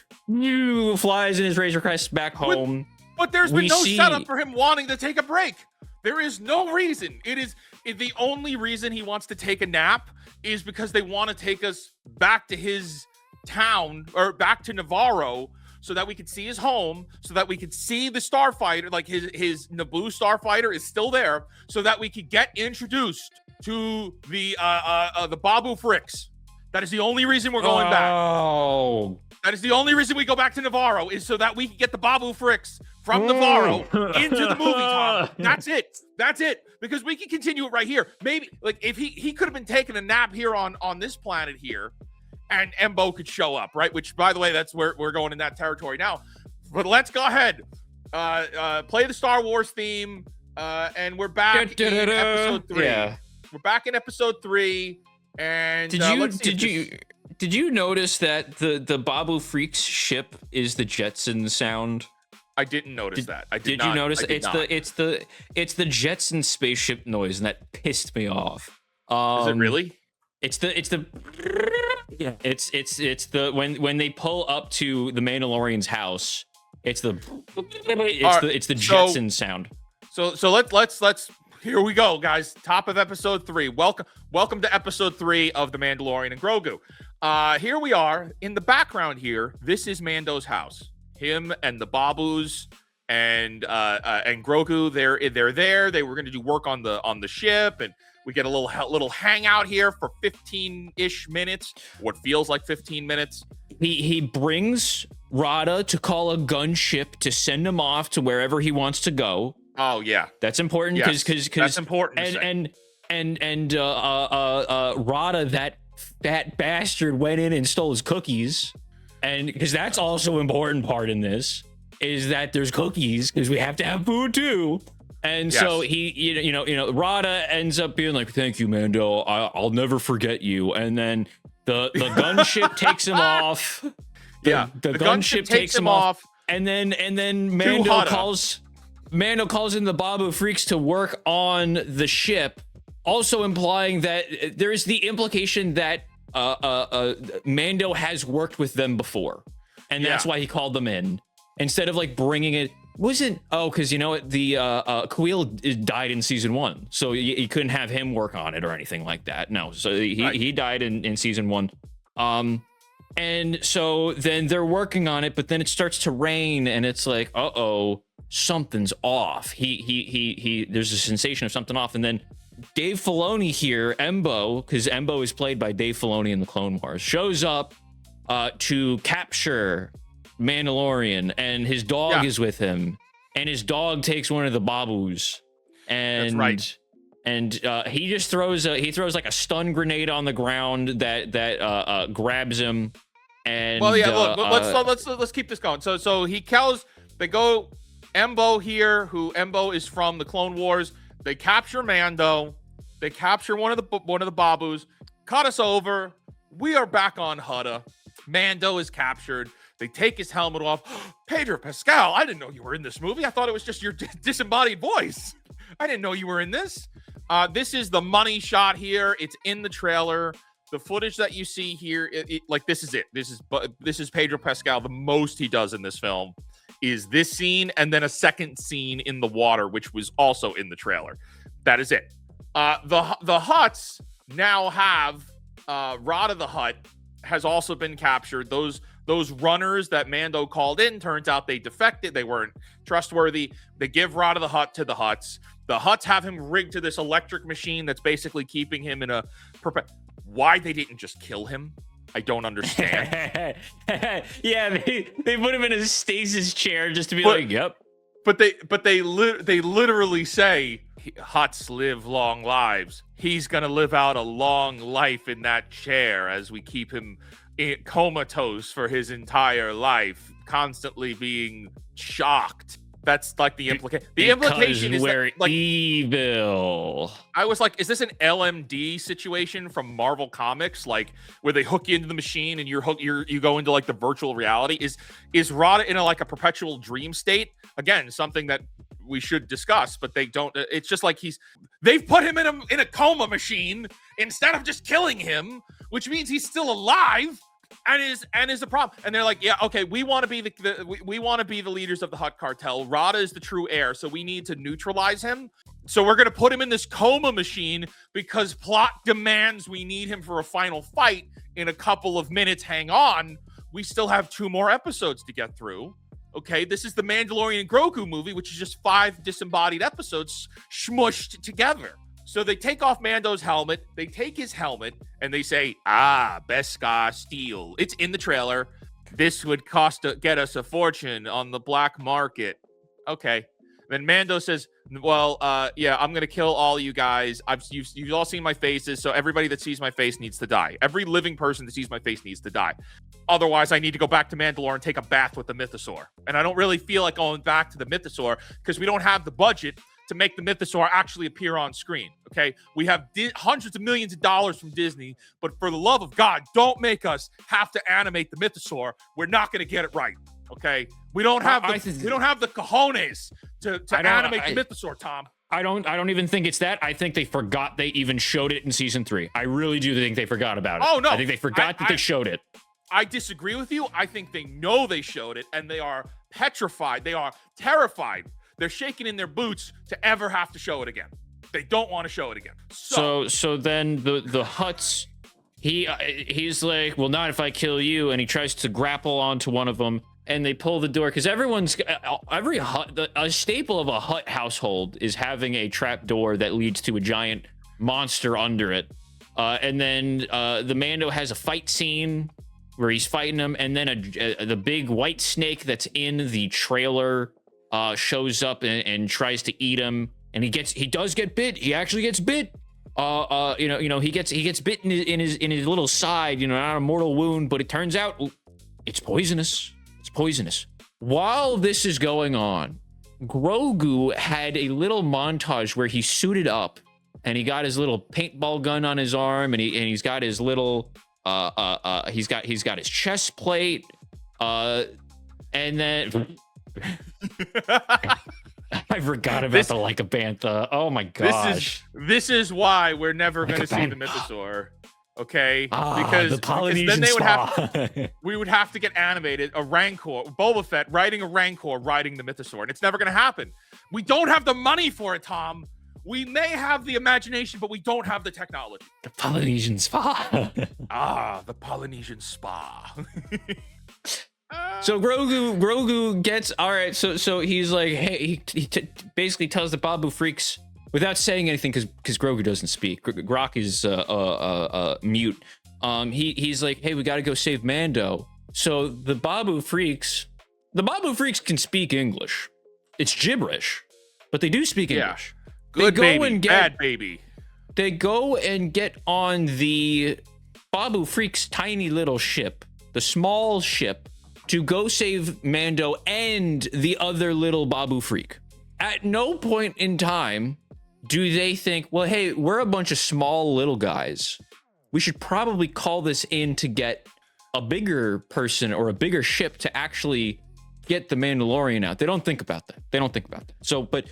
flies in his Razor Crest back home. But there's been no setup for him wanting to take a break. There is no reason. The only reason he wants to take a nap is because they want to take us back to his town, or back to Navarro, so that we could see his home, so that we could see the starfighter, like his Naboo starfighter is still there, so that we could get introduced to the Babu Fricks. That is the only reason we're going back. That is the only reason we go back to Navarro, is so that we can get the Babu Fricks from Navarro into the movie, Tom. That's it. Because we can continue it right here. Maybe, like, if he could have been taking a nap here on this planet here, and Embo could show up, right? Which, by the way, that's where we're going in that territory now. But let's go ahead. Play the Star Wars theme, and we're back in episode 3. Yeah. We're back in episode 3. And did you notice that the Babu Freaks ship is the Jetson sound? I didn't notice that. Did you notice? It's the Jetson spaceship noise, and that pissed me off. Is it really? It's the when they pull up to the Mandalorian's house. It's the Jetson sound. So let's here we go, guys. Top of episode 3. Welcome to episode 3 of The Mandalorian and Grogu. Here we are in the background here. This is Mando's house. Him and the Babus and Grogu. They're there. They were going to do work on the ship, and we get a little hangout here for 15-ish minutes. What feels like 15 minutes. He brings Radha to call a gunship to send him off to wherever he wants to go. Oh yeah, that's important because that's important. And Radha, that fat bastard, went in and stole his cookies, and because that's also an important part in this is that there's cookies because we have to have food too. And so he, Radha ends up being like, "Thank you, Mando. I'll never forget you." And then the gunship takes him off. The gunship takes him off, and then Mando calls in the Babu Freaks to work on the ship, also implying that there is the implication that Mando has worked with them before, and that's why he called them in instead of like bringing it. Because the Kuil died in season 1, so you couldn't have him work on it or anything like that. No, so he died in season 1. And so then they're working on it, but then it starts to rain, and it's like, something's off. There's a sensation of something off, and then Dave Filoni here, Embo, because Embo is played by Dave Filoni in the Clone Wars, shows up to capture Mandalorian, and his dog is with him, and his dog takes one of the Babus, and that's right. And he just throws like a stun grenade on the ground that grabs him. And let's keep this going. So he kills. They go Embo here, who Embo is from the Clone Wars. They capture Mando. They capture one of the Babus. cut us over. We are back on Hutta. Mando is captured. They take his helmet off. Pedro Pascal, I didn't know you were in this movie. I thought it was just your disembodied voice. I didn't know you were in this. This is the money shot here. It's in the trailer. The footage that you see here, like this is it. This is Pedro Pascal. The most he does in this film is this scene, and then a second scene in the water, which was also in the trailer. That is it. The Hutts now have Radha the Hutt has also been captured. Those runners that Mando called in, turns out they defected. They weren't trustworthy. They give Radha the Hutt to the Hutts. The Hutts have him rigged to this electric machine that's basically keeping him in a Why they didn't just kill him, I don't understand. Yeah, they put him in a stasis chair just to be like, yep. But they literally say Hutts live long lives. He's gonna live out a long life in that chair as we keep him comatose for his entire life, constantly being shocked. That's like the implication. The implication is we're that, like, evil. I was like, is this an LMD situation from Marvel Comics, like where they hook you into the machine and you go into like the virtual reality? Is Radha in a perpetual dream state? Again, something that we should discuss, but they don't. It's just like they've put him in a coma machine instead of just killing him, which means he's still alive. And is a problem. And they're like, yeah, okay, we want to be we want to be the leaders of the Hutt cartel. Radha is the true heir, so we need to neutralize him. So we're gonna put him in this coma machine because plot demands we need him for a final fight in a couple of minutes. Hang on, we still have 2 more episodes to get through. Okay, this is the Mandalorian and Grogu movie, which is just 5 disembodied episodes smushed together. So they take off Mando's helmet, they take his helmet, and they say, Beskar steel. It's in the trailer. This would get us a fortune on the black market. Okay. Then Mando says, well, yeah, I'm going to kill all you guys. You've all seen my faces, so everybody that sees my face needs to die. Every living person that sees my face needs to die. Otherwise, I need to go back to Mandalore and take a bath with the Mythosaur. And I don't really feel like going back to the Mythosaur because we don't have the budget to make the Mythosaur actually appear on screen. Okay, we have hundreds of millions of dollars from Disney, but for the love of God, don't make us have to animate the Mythosaur. We're not going to get it right. Okay, we don't have the cojones to animate the Mythosaur, Tom. I don't even think it's that. I think they forgot they even showed it in season 3. I really do think they forgot about it. Oh no, I think they forgot that they showed it. I disagree with you. I think they know they showed it, and they are petrified. They are terrified. They're shaking in their boots to ever have to show it again. They don't want to show it again. So then the Hutts, he's like, well, not if I kill you, and he tries to grapple onto one of them, and they pull the door because every Hutt, a staple of a Hutt household is having a trap door that leads to a giant monster under it, and then the Mando has a fight scene where he's fighting him, and then the big white snake that's in the trailer shows up and tries to eat him, and he does get bit. He actually gets bit. He gets bit in his little side. Not a mortal wound, but it turns out it's poisonous. It's poisonous. While this is going on, Grogu had a little montage where he suited up, and he got his little paintball gun on his arm, and he's got his little he's got his chest plate, and then. I forgot about the Lycabantha. Oh my gosh. This is why we're never going to see the Mythosaur. Okay? Because the Polynesian then spa. we would have to get animated a Rancor, Boba Fett riding a Rancor riding the Mythosaur, and it's never going to happen. We don't have the money for it, Tom. We may have the imagination, but we don't have the technology. The Polynesian spa. The Polynesian spa. So Grogu gets all right. So he's like, hey, he basically tells the Babu freaks without saying anything because Grogu doesn't speak. Grok is mute. He's like, hey, we got to go save Mando. So the Babu freaks can speak English. It's gibberish, but they do speak English. Good baby, bad baby. They go and get on the Babu freaks' tiny little ship, the small ship, to go save Mando and the other little Babu freak. At no point in time do they think, well, hey, we're a bunch of small little guys. we should probably call this in to get a bigger person or a bigger ship to actually get the Mandalorian out. They don't think about that. So, but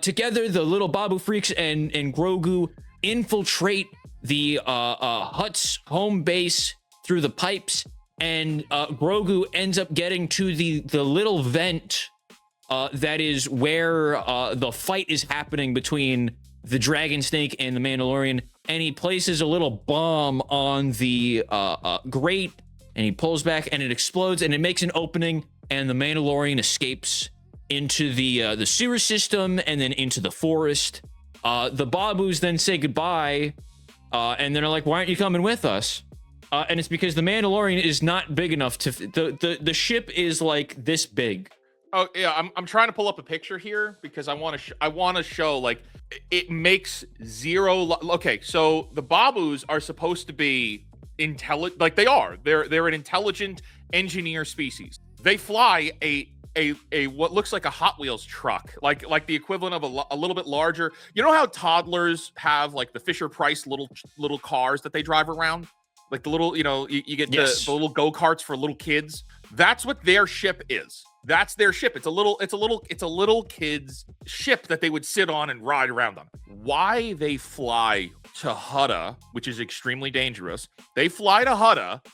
together, the little Babu freaks and Grogu infiltrate the Hutt's home base through the pipes, and Grogu ends up getting to the little vent that is where the fight is happening between the dragon snake and the Mandalorian, and he places a little bomb on the grate, and he pulls back, and it explodes, and it makes an opening, and the Mandalorian escapes into the sewer system and then into the forest. The Babus then say goodbye, and then are like, "Why aren't you coming with us?" And it's because the Mandalorian is not big enough to. The ship is like this big. Oh yeah, I'm trying to pull up a picture here because I want to show like it makes zero. Okay, so the Babus are supposed to be intelligent, like they are. They're an intelligent engineer species. They fly a what looks like a Hot Wheels truck, like the equivalent of a little bit larger. You know how toddlers have like the Fisher Price little cars that they drive around, like the little, you get Yes. the little go-karts for little kids. That's what their ship is. That's their ship. It's a little kid's ship that they would sit on and ride around on. Why they fly to Hutta, which is extremely dangerous. They fly to Hutta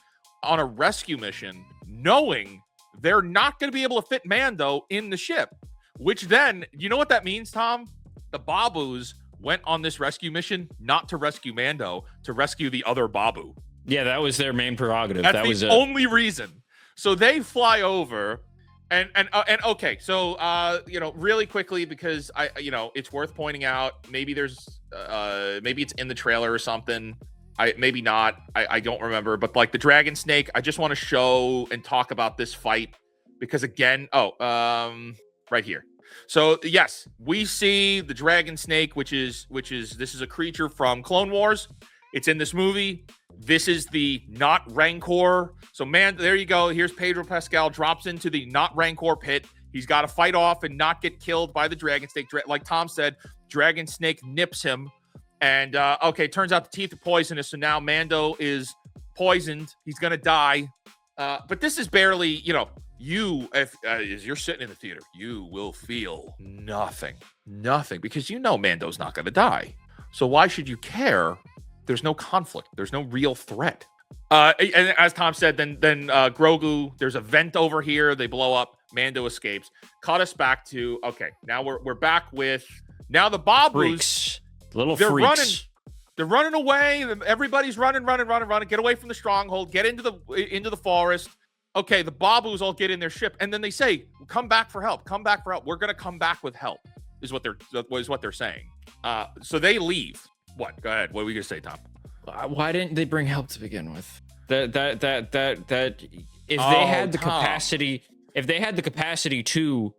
on a rescue mission, knowing they're not going to be able to fit Mando in the ship. Which then, you know what that means, Tom? The Babus went on this rescue mission not to rescue Mando, to rescue the other Babu. Yeah, that was their main prerogative. That's that the was only reason. So they fly over, and okay, so really quickly, because it's worth pointing out. Maybe there's maybe it's in the trailer or something. Maybe not. I don't remember. But like the dragon snake, I just want to show and talk about this fight because again, right here. So yes, we see the dragon snake, which is this is a creature from Clone Wars. It's in this movie. This is the not Rancor. So man, there you go. Here's Pedro Pascal drops into the not Rancor pit. He's got to fight off and not get killed by the dragon snake. Like Tom said, dragon snake nips him. And turns out the teeth are poisonous. So now Mando is poisoned. He's gonna die. But this is barely, if you're sitting in the theater, you will feel nothing, because Mando's not gonna die. So why should you care? There's no conflict. There's no real threat. And as Tom said, then Grogu, there's a vent over here. They blow up. Mando escapes. Cut us back to now we're back with now the Babus. Freaks. Little They're freaks. They're running away. Everybody's running. Get away from the stronghold. Get into the forest. Okay, the Babus all get in their ship, and then they say, "Come back for help. Come back for help. We're gonna come back with help." Is what they're saying. So they leave. What? Go ahead. What were you gonna say, Tom? Why didn't they bring help to begin with? That if Oh, they had the Tom. capacity, if they had the capacity to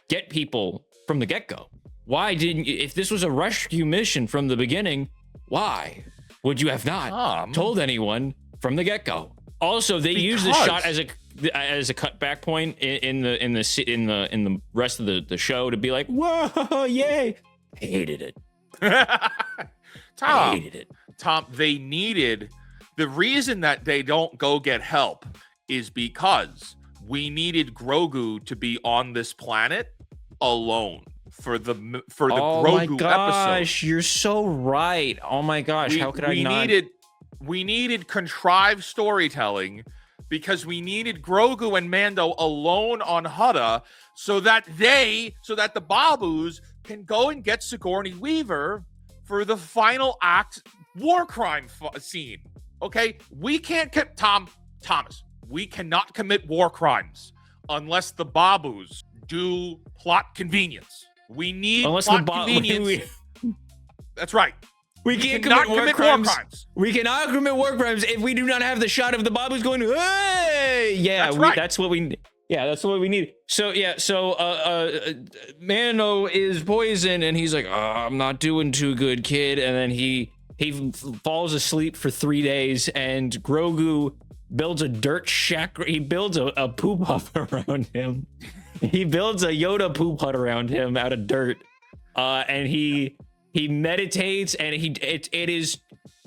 get people from the get-go, why didn't you? If this was a rescue mission from the beginning, why would you have not Tom. told anyone from the get-go? Also, they used this shot as a cutback point in the rest of the show to be like, whoa, yay! I hated it. I hated it. Tom, they needed the reason that they don't go get help is because we needed Grogu to be on this planet alone for the Grogu my gosh, episode. you're so right. Oh my gosh, how could I not? We needed contrived storytelling because we needed Grogu and Mando alone on Hutta so that the Babus can go and get Sigourney Weaver for the final act war crime scene. Okay, we can't Thomas. We cannot commit war crimes unless the Babus do plot convenience. We need plot convenience. That's right. We can't cannot commit war crimes. We cannot commit war crimes if we do not have the shot of the Babus going, hey! Yeah, That's right. That's what we need. Yeah, that's what we need. So Mando is poisoned, and he's like, I'm not doing too good, kid. And then he falls asleep for 3 days, and Grogu builds a dirt shack. He builds a poop hut around him. He builds a Yoda poop hut around him out of dirt. And he meditates, and it is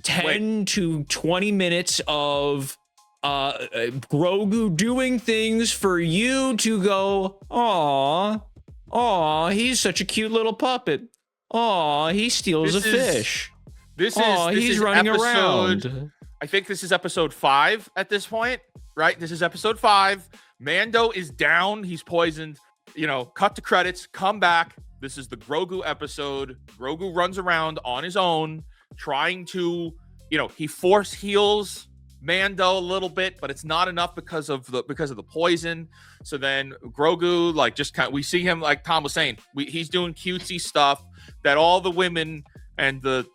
10 to 20 minutes of Grogu doing things for you to go, aw, he's such a cute little puppet. Aw, he steals a fish. This he's is running episode, around. I think this is episode 5 at this point, right? This is episode 5. Mando is down. He's poisoned. Cut to credits, come back. This is the Grogu episode. Grogu runs around on his own, trying to, he force heals Mando a little bit, but it's not enough because of the poison. So then Grogu, we see him, like Tom was saying, he's doing cutesy stuff that all the women and the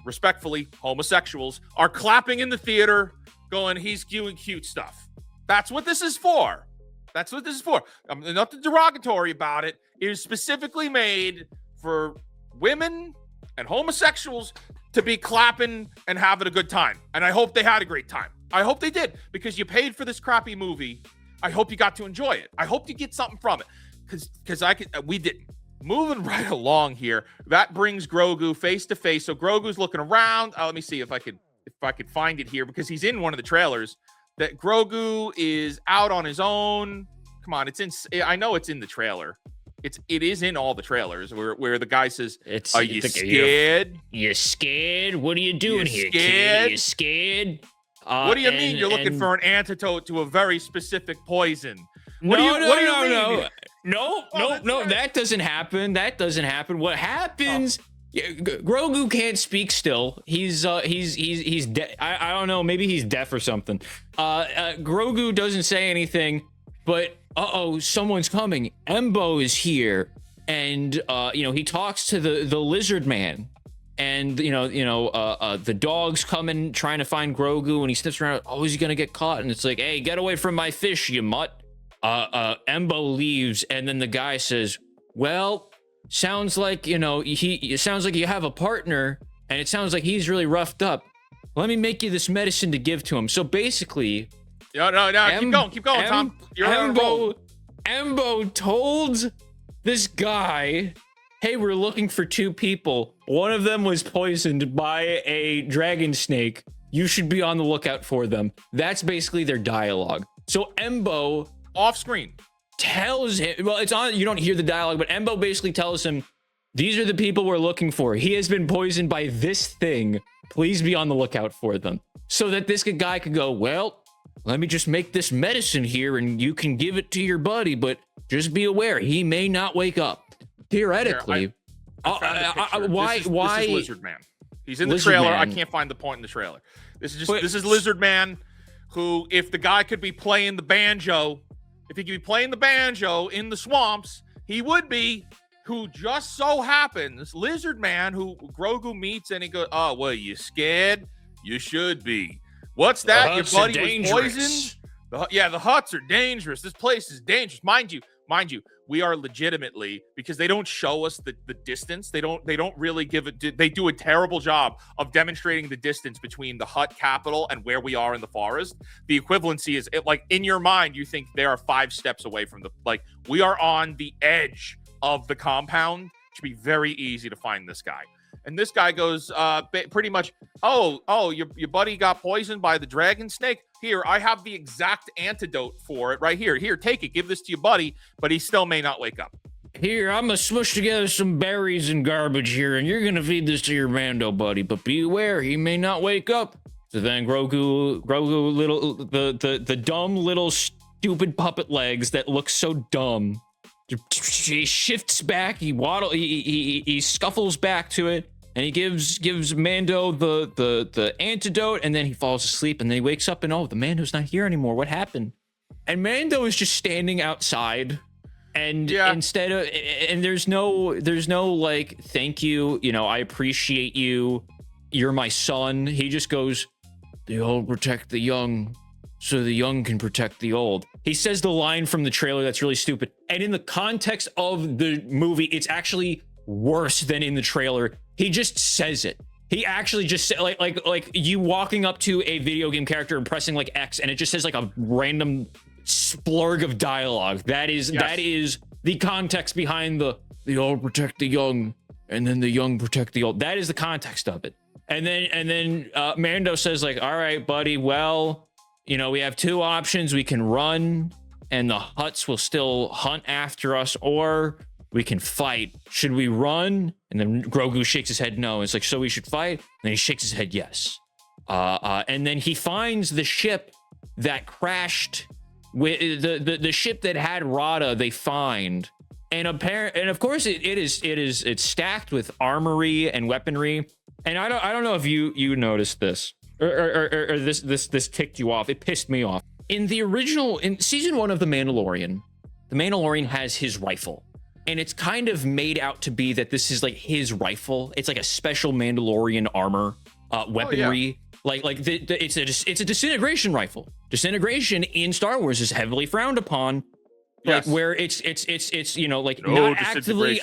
respectfully homosexuals are clapping in the theater, going, he's doing cute stuff. That's what this is for. Nothing derogatory about it. It is specifically made for women and homosexuals to be clapping and having a good time. And I hope they had a great time. I hope they did, because you paid for this crappy movie. I hope you got to enjoy it. I hope you get something from it, because we didn't. Moving right along here, that brings Grogu face to face. So Grogu's looking around. Let me see if I could find it here, because he's in one of the trailers. That Grogu is out on his own. Come on, I know it's in the trailer. It is in all the trailers where the guy says, "Are you scared? You scared? What are you doing here, kid? Are you scared? What do you mean you're looking for an antidote to a very specific poison? No, Right. That doesn't happen. What happens? Grogu can't speak still. He's deaf. I don't know. Maybe he's deaf or something. Grogu doesn't say anything, but someone's coming. Embo is here, and he talks to the lizard man, and the dog's coming trying to find Grogu, and he sniffs around. Oh, is he gonna get caught? And it's like, hey, get away from my fish, you mutt. Embo leaves, and then the guy says, well, sounds like it sounds like you have a partner, and it sounds like he's really roughed up. Let me make you this medicine to give to him. So basically, no, keep going, Tom. You're on a roll. Embo told this guy, hey, we're looking for 2 people. One of them was poisoned by a dragon snake. You should be on the lookout for them. That's basically their dialogue. So Embo, off screen, tells him, well, it's on, you don't hear the dialogue, but Embo basically tells him, these are the people we're looking for. He has been poisoned by this thing. Please be on the lookout for them. So that this guy could go, well, let me just make this medicine here and you can give it to your buddy, but just be aware, he may not wake up. Theoretically. Why? This is Lizard Man. He's in the trailer. I can't find the point in the trailer. This is Lizard Man, who, if the guy could be playing the banjo, if he could be playing the banjo in the swamps, he would be. Who just so happens, Lizard Man, who Grogu meets, and he goes, oh, well, you scared? You should be. What's that? Your buddy was poisoned? The huts are dangerous. This place is dangerous. Mind you, we are legitimately, because they don't show us the distance. They don't really give it. They do a terrible job of demonstrating the distance between the hut capital and where we are in the forest. The equivalency is like in your mind, you think they are 5 steps away from we are on the edge of the compound. It should be very easy to find this guy. And this guy goes pretty much, your buddy got poisoned by the dragon snake. Here, I have the exact antidote for it right here. Here, take it. Give this to your buddy, but he still may not wake up. Here, I'm gonna smush together some berries and garbage here, and you're gonna feed this to your Mando buddy, but beware, he may not wake up. So then Grogu little, the dumb little stupid puppet legs that look so dumb, he shifts back, he scuffles back to it, and he gives Mando the antidote, and then he falls asleep, and then he wakes up, and the Mando's not here anymore. What happened? And Mando is just standing outside, and instead of, and there's no like, thank you, I appreciate you, you're my son. He just goes, the old protect the young, so the young can protect the old. He says the line from the trailer that's really stupid, and in the context of the movie, it's actually worse than in the trailer. He just says it. He actually just said, like you walking up to a video game character and pressing like X, and it just says like a random splurg of dialogue. That is the context behind the old protect the young, and then the young protect the old. That is the context of it. And then Mando says like, all right, buddy, well, you know, we have two options. We can run and the Hutts will still hunt after us, or we can fight. Should we run? And then Grogu shakes his head no. It's like, so we should fight? And then he shakes his head yes. And then he finds the ship that crashed with the ship that had Radha. They find, and of course it's stacked with armory and weaponry. And I don't know if you noticed this or this ticked you off. It pissed me off. In season 1 of The Mandalorian has his rifle, and it's kind of made out to be that this is like his rifle. It's like a special Mandalorian armor weaponry. Oh, yeah. It's a disintegration rifle. Disintegration in Star Wars is heavily frowned upon. Like, yes. Where it's you know, like, no, not actively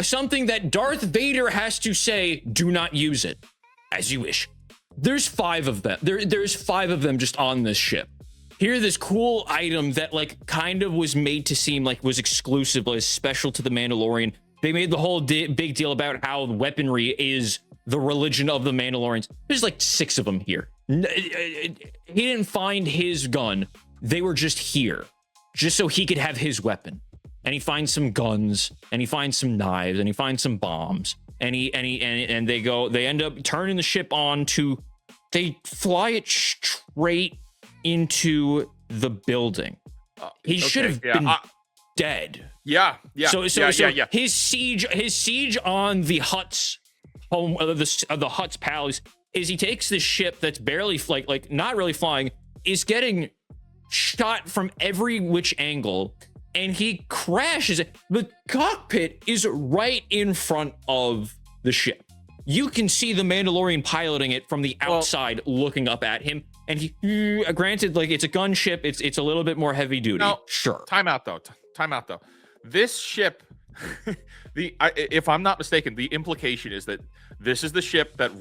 something that Darth Vader has to say, do not use it as you wish. There's 5 of them. There's 5 of them just on this ship. Here, this cool item that like kind of was made to seem like was exclusive, was special to the Mandalorian. They made the whole big deal about how weaponry is the religion of the Mandalorians. There's like 6 of them here. He didn't find his gun. They were just here, just so he could have his weapon. And he finds some guns, and he finds some knives, and he finds some bombs. And they end up turning the ship on to, they fly it straight into the building. He should have been dead. Yeah. So his siege on the Hutt's home, the Hutt's palace, is he takes this ship that's barely like not really flying, is getting shot from every which angle, and he crashes it. The cockpit is right in front of the ship. You can see the Mandalorian piloting it from the outside, looking up at him. And he, granted, like, it's a gunship, it's a little bit more heavy duty. No, sure. Time out though. This ship, if I'm not mistaken, the implication is that this is the ship that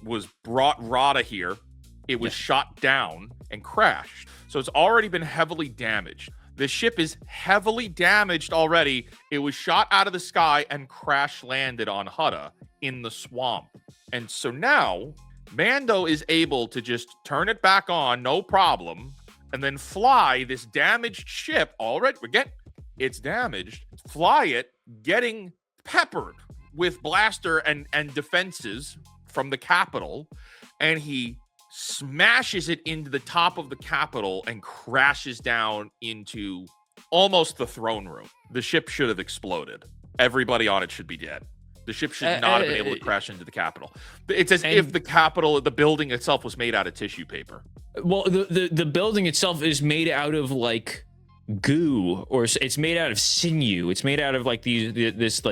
was brought Radha here. It was shot down and crashed. So it's already been heavily damaged. The ship is heavily damaged already. It was shot out of the sky and crash landed on Hutta in the swamp. And so now Mando is able to just turn it back on, no problem, and then fly this damaged ship already. Forget it's damaged. Fly it, getting peppered with blaster and defenses from the Capitol, and he smashes it into the top of the Capitol and crashes down into almost the throne room. The ship should have exploded. Everybody on it should be dead. The ship should not have been able to crash into the Capitol. It's as if the Capitol, the building itself, was made out of tissue paper. Well, the building itself is made out of like goo, or it's made out of sinew. It's made out of like this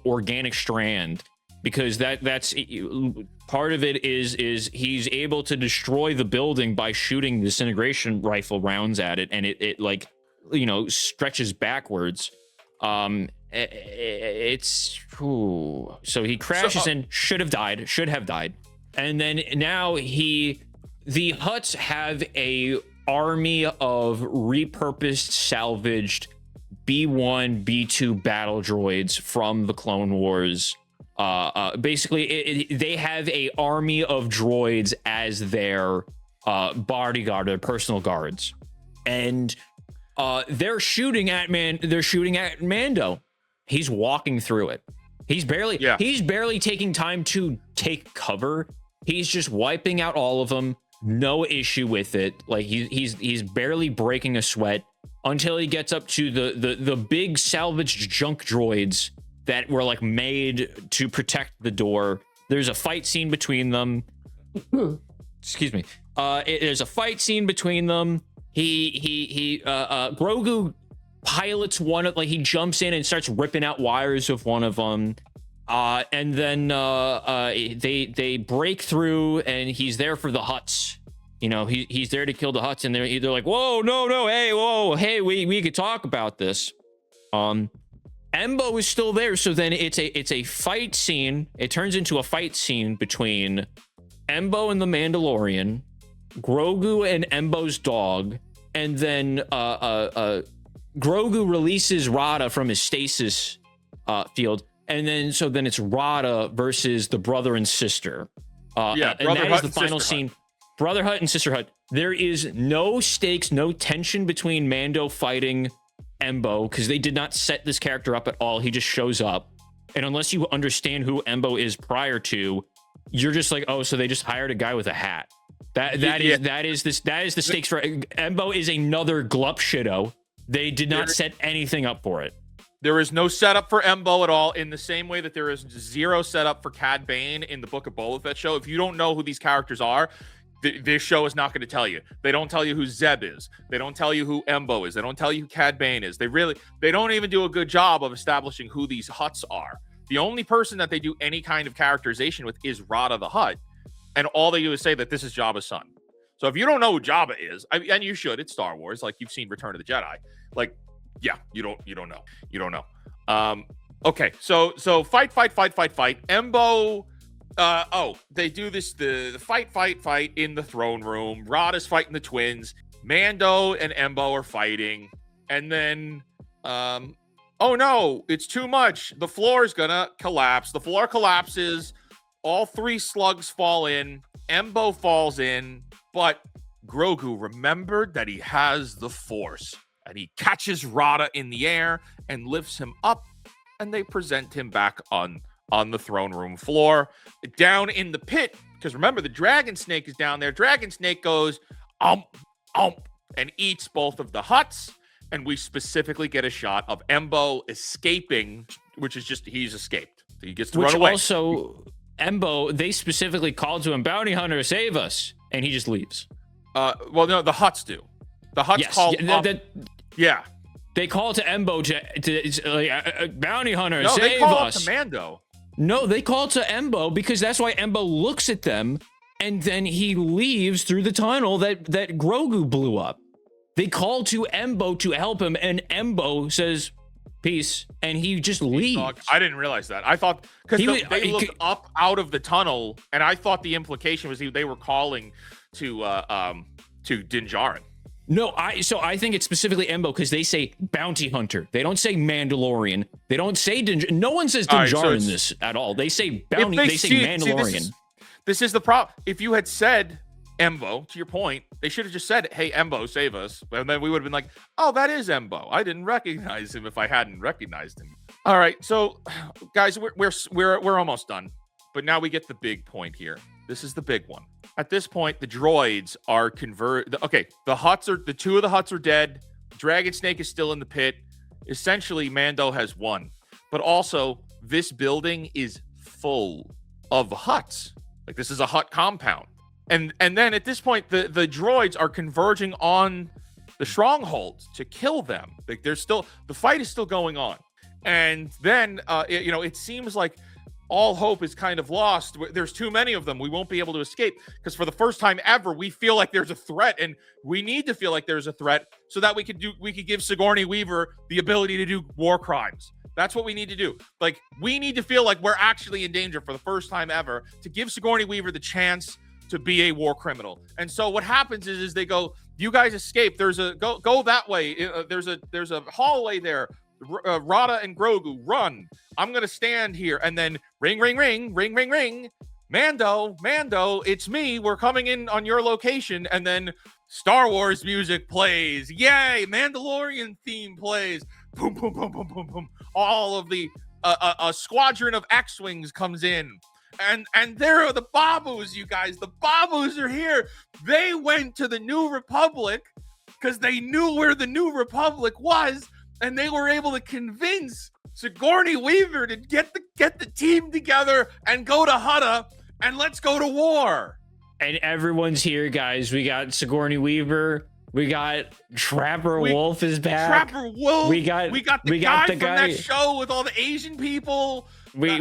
organic strand, because that's part of it is he's able to destroy the building by shooting disintegration rifle rounds at it, and it like, you know, stretches backwards. So he crashes and should have died. And then now the Hutts have a army of repurposed, salvaged B1, B2 battle droids from the Clone Wars. Basically, they have a army of droids as their bodyguard, their personal guards, and they're shooting at Mando. He's walking through it. He's barely taking time to take cover. He's just wiping out all of them. No issue with it. Like he's barely breaking a sweat until he gets up to the big salvaged junk droids that were like made to protect the door. There's a fight scene between them. Excuse me. There's a fight scene between them. Grogu pilots one of, like, he jumps in and starts ripping out wires of one of them, and then they break through, and he's there for the Hutts. You know, he's there to kill the Hutts, and they're like, whoa, no, hey, we could talk about this. Embo is still there, so then it's a fight scene. It turns into a fight scene between Embo and the Mandalorian, Grogu and Embo's dog, and then Grogu releases Radha from his stasis field. And then it's Radha versus the brother and sister. And that is the final scene. Brother Hut and Sister Hut. There is no stakes, no tension between Mando fighting Embo, because they did not set this character up at all. He just shows up. And unless you understand who Embo is prior to, you're just like, oh, so they just hired a guy with a hat. That is the stakes for Embo is another glup shitto. They did not set anything up for it. There is no setup for Embo at all, in the same way that there is zero setup for Cad Bane in the Book of Boba Fett show. If you don't know who these characters are, this show is not going to tell you. They don't tell you who Zeb is. They don't tell you who Embo is. They don't tell you who Cad Bane is. They don't even do a good job of establishing who these Hutts are. The only person that they do any kind of characterization with is Radha the Hutt. And all they do is say that this is Jabba's son. So if you don't know who Jabba is, and you should, it's Star Wars, like you've seen Return of the Jedi. Like, yeah, you don't know. You don't know. Okay, so fight. Embo, they do this, the fight in the throne room. Radha's fighting the twins. Mando and Embo are fighting. And then, oh no, it's too much. The floor is gonna collapse. The floor collapses. All three slugs fall in. Embo falls in. But Grogu remembered that he has the Force. And he catches Radha in the air and lifts him up. And they present him back on the throne room floor. Down in the pit. Because remember, the dragon snake is down there. Dragon snake goes, and eats both of the Hutts. And we specifically get a shot of Embo escaping, which is just, he's escaped. He gets to run away. Also, Embo, they specifically called to him, bounty hunter, save us. And he just leaves. Well, no, the Hutts do. The Hutts call yeah. They call to Embo to bounty hunter, save us. No, they call up to Mando. No, they call to Embo because that's why Embo looks at them and then he leaves through the tunnel that Grogu blew up. They call to Embo to help him, and Embo says, peace, and he just leaves. I didn't realize that. I thought, because they looked up out of the tunnel, and I thought the implication was they were calling to Din Djarin. No, I think it's specifically Embo because they say bounty hunter. They don't say Mandalorian. They don't say no one says Din Djarin in this at all. They say bounty. They say Mandalorian. This is the problem. If you had said Embo, to your point, they should have just said, hey, Embo, save us. And then we would have been like, oh, that is Embo. I didn't recognize him if I hadn't recognized him. All right, so guys, we're almost done. But now we get the big point here. This is the big one. At this point, the droids are okay, the two of the Hutts are dead. Dragon Snake is still in the pit. Essentially, Mando has won. But also, this building is full of Hutts. Like, this is a Hutt compound. And then at this point, the droids are converging on the Stronghold to kill them. Like, the fight is still going on. And then, it seems like all hope is kind of lost. There's too many of them. We won't be able to escape because for the first time ever, we feel like there's a threat, and we need to feel like there's a threat so that we could give Sigourney Weaver the ability to do war crimes. That's what we need to do. Like, we need to feel like we're actually in danger for the first time ever to give Sigourney Weaver the chance to be a war criminal. And so what happens is they go, you guys escape. There's a go that way. There's a hallway there. Radha and Grogu, run. I'm gonna stand here, and then ring, ring, ring, ring, ring, ring. Mando, it's me. We're coming in on your location, and then Star Wars music plays. Yay! Mandalorian theme plays. Boom, boom, boom, boom, boom, boom. All of the a squadron of X-wings comes in, and there are the Babus, you guys. The Babus are here. They went to the New Republic because they knew where the New Republic was. And they were able to convince Sigourney Weaver to get the team together and go to Hutta and let's go to war. And everyone's here, guys. We got Sigourney Weaver. We got Trapper Wolf is back. Trapper Wolf. We got the guy from that show with all the Asian people. The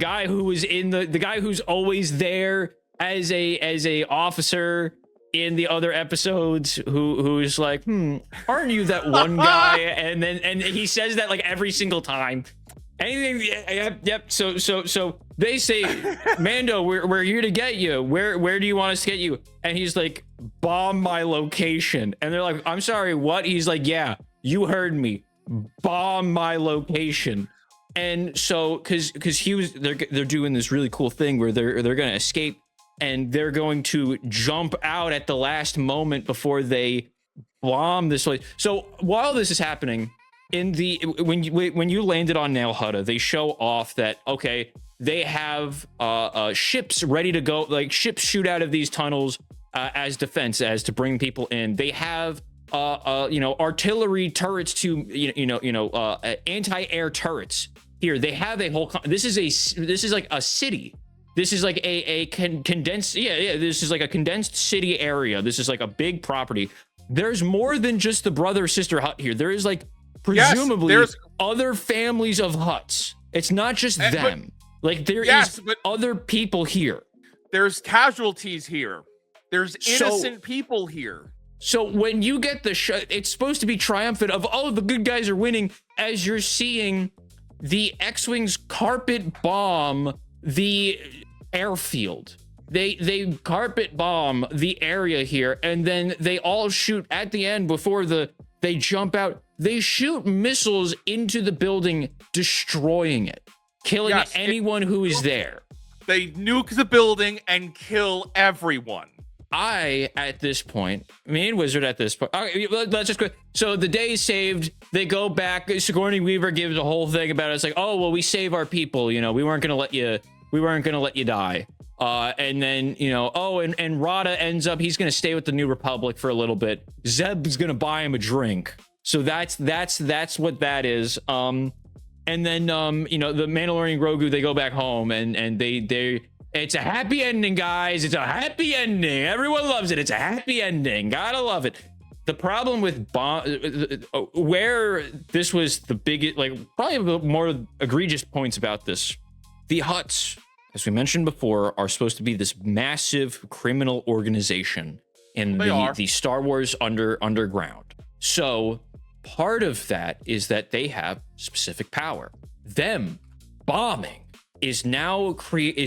guy who was in the guy who's always there as a officer in the other episodes, who's like, aren't you that one guy? and he says that like every single time. Anything, yep. So they say, Mando, we're here to get you. Where do you want us to get you? And he's like, bomb my location. And they're like, I'm sorry, what? He's like, yeah, you heard me. bomb my location. And so, because they're doing this really cool thing where they're going to escape, and they're going to jump out at the last moment before they bomb this place. So while this is happening, when you landed on Nail Hutta, they show off that, okay, they have ships ready to go, like ships shoot out of these tunnels as defense, as to bring people in. They have artillery turrets to anti-air turrets. Here they have a whole. This is like a city. This is like a condensed. This is like a condensed city area. This is like a big property. There's more than just the brother sister hut here. There is like presumably there's other families of huts. It's not just them. Like there is other people here. There's casualties here. There's innocent people here. So when you get the it's supposed to be triumphant of, oh, the good guys are winning, as you're seeing the X-Wings carpet bomb the airfield. They carpet bomb the area here, and then they all shoot at the end before they jump out. They shoot missiles into the building, destroying it, killing anyone who is there. They nuke the building and kill everyone. At this point, me and Wizard at this point, okay, let's just go. So the day is saved. They go back. Sigourney Weaver gives a whole thing about it. It's like, oh, well, we save our people. You know, we weren't going to let you die. And then, and Radha ends up, he's going to stay with the New Republic for a little bit. Zeb's going to buy him a drink. So that's what that is. And then, the Mandalorian and Grogu, they go back home and they it's a happy ending, guys. It's a happy ending. Everyone loves it. It's a happy ending. Gotta love it. The problem with where this was the biggest, like probably the more egregious points about this, the Hutts, as we mentioned before, are supposed to be this massive criminal organization in the Star Wars underground. So part of that is that they have specific power. Them bombing is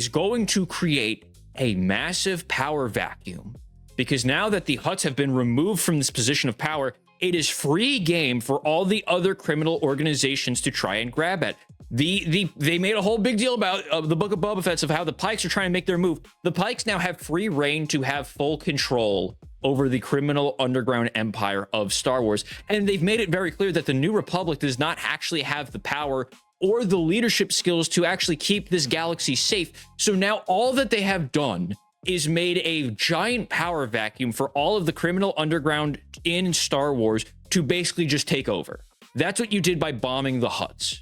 going to create a massive power vacuum, because now that the Hutts have been removed from this position of power, it is free game for all the other criminal organizations to try and grab at. They made a whole big deal about the Book of Boba Fett, of how the Pikes are trying to make their move. The Pikes now have free reign to have full control over the criminal underground empire of Star Wars, and they've made it very clear that the New Republic does not actually have the power or the leadership skills to actually keep this galaxy safe. So now all that they have done is made a giant power vacuum for all of the criminal underground in Star Wars to basically just take over. That's what you did by bombing the Hutts.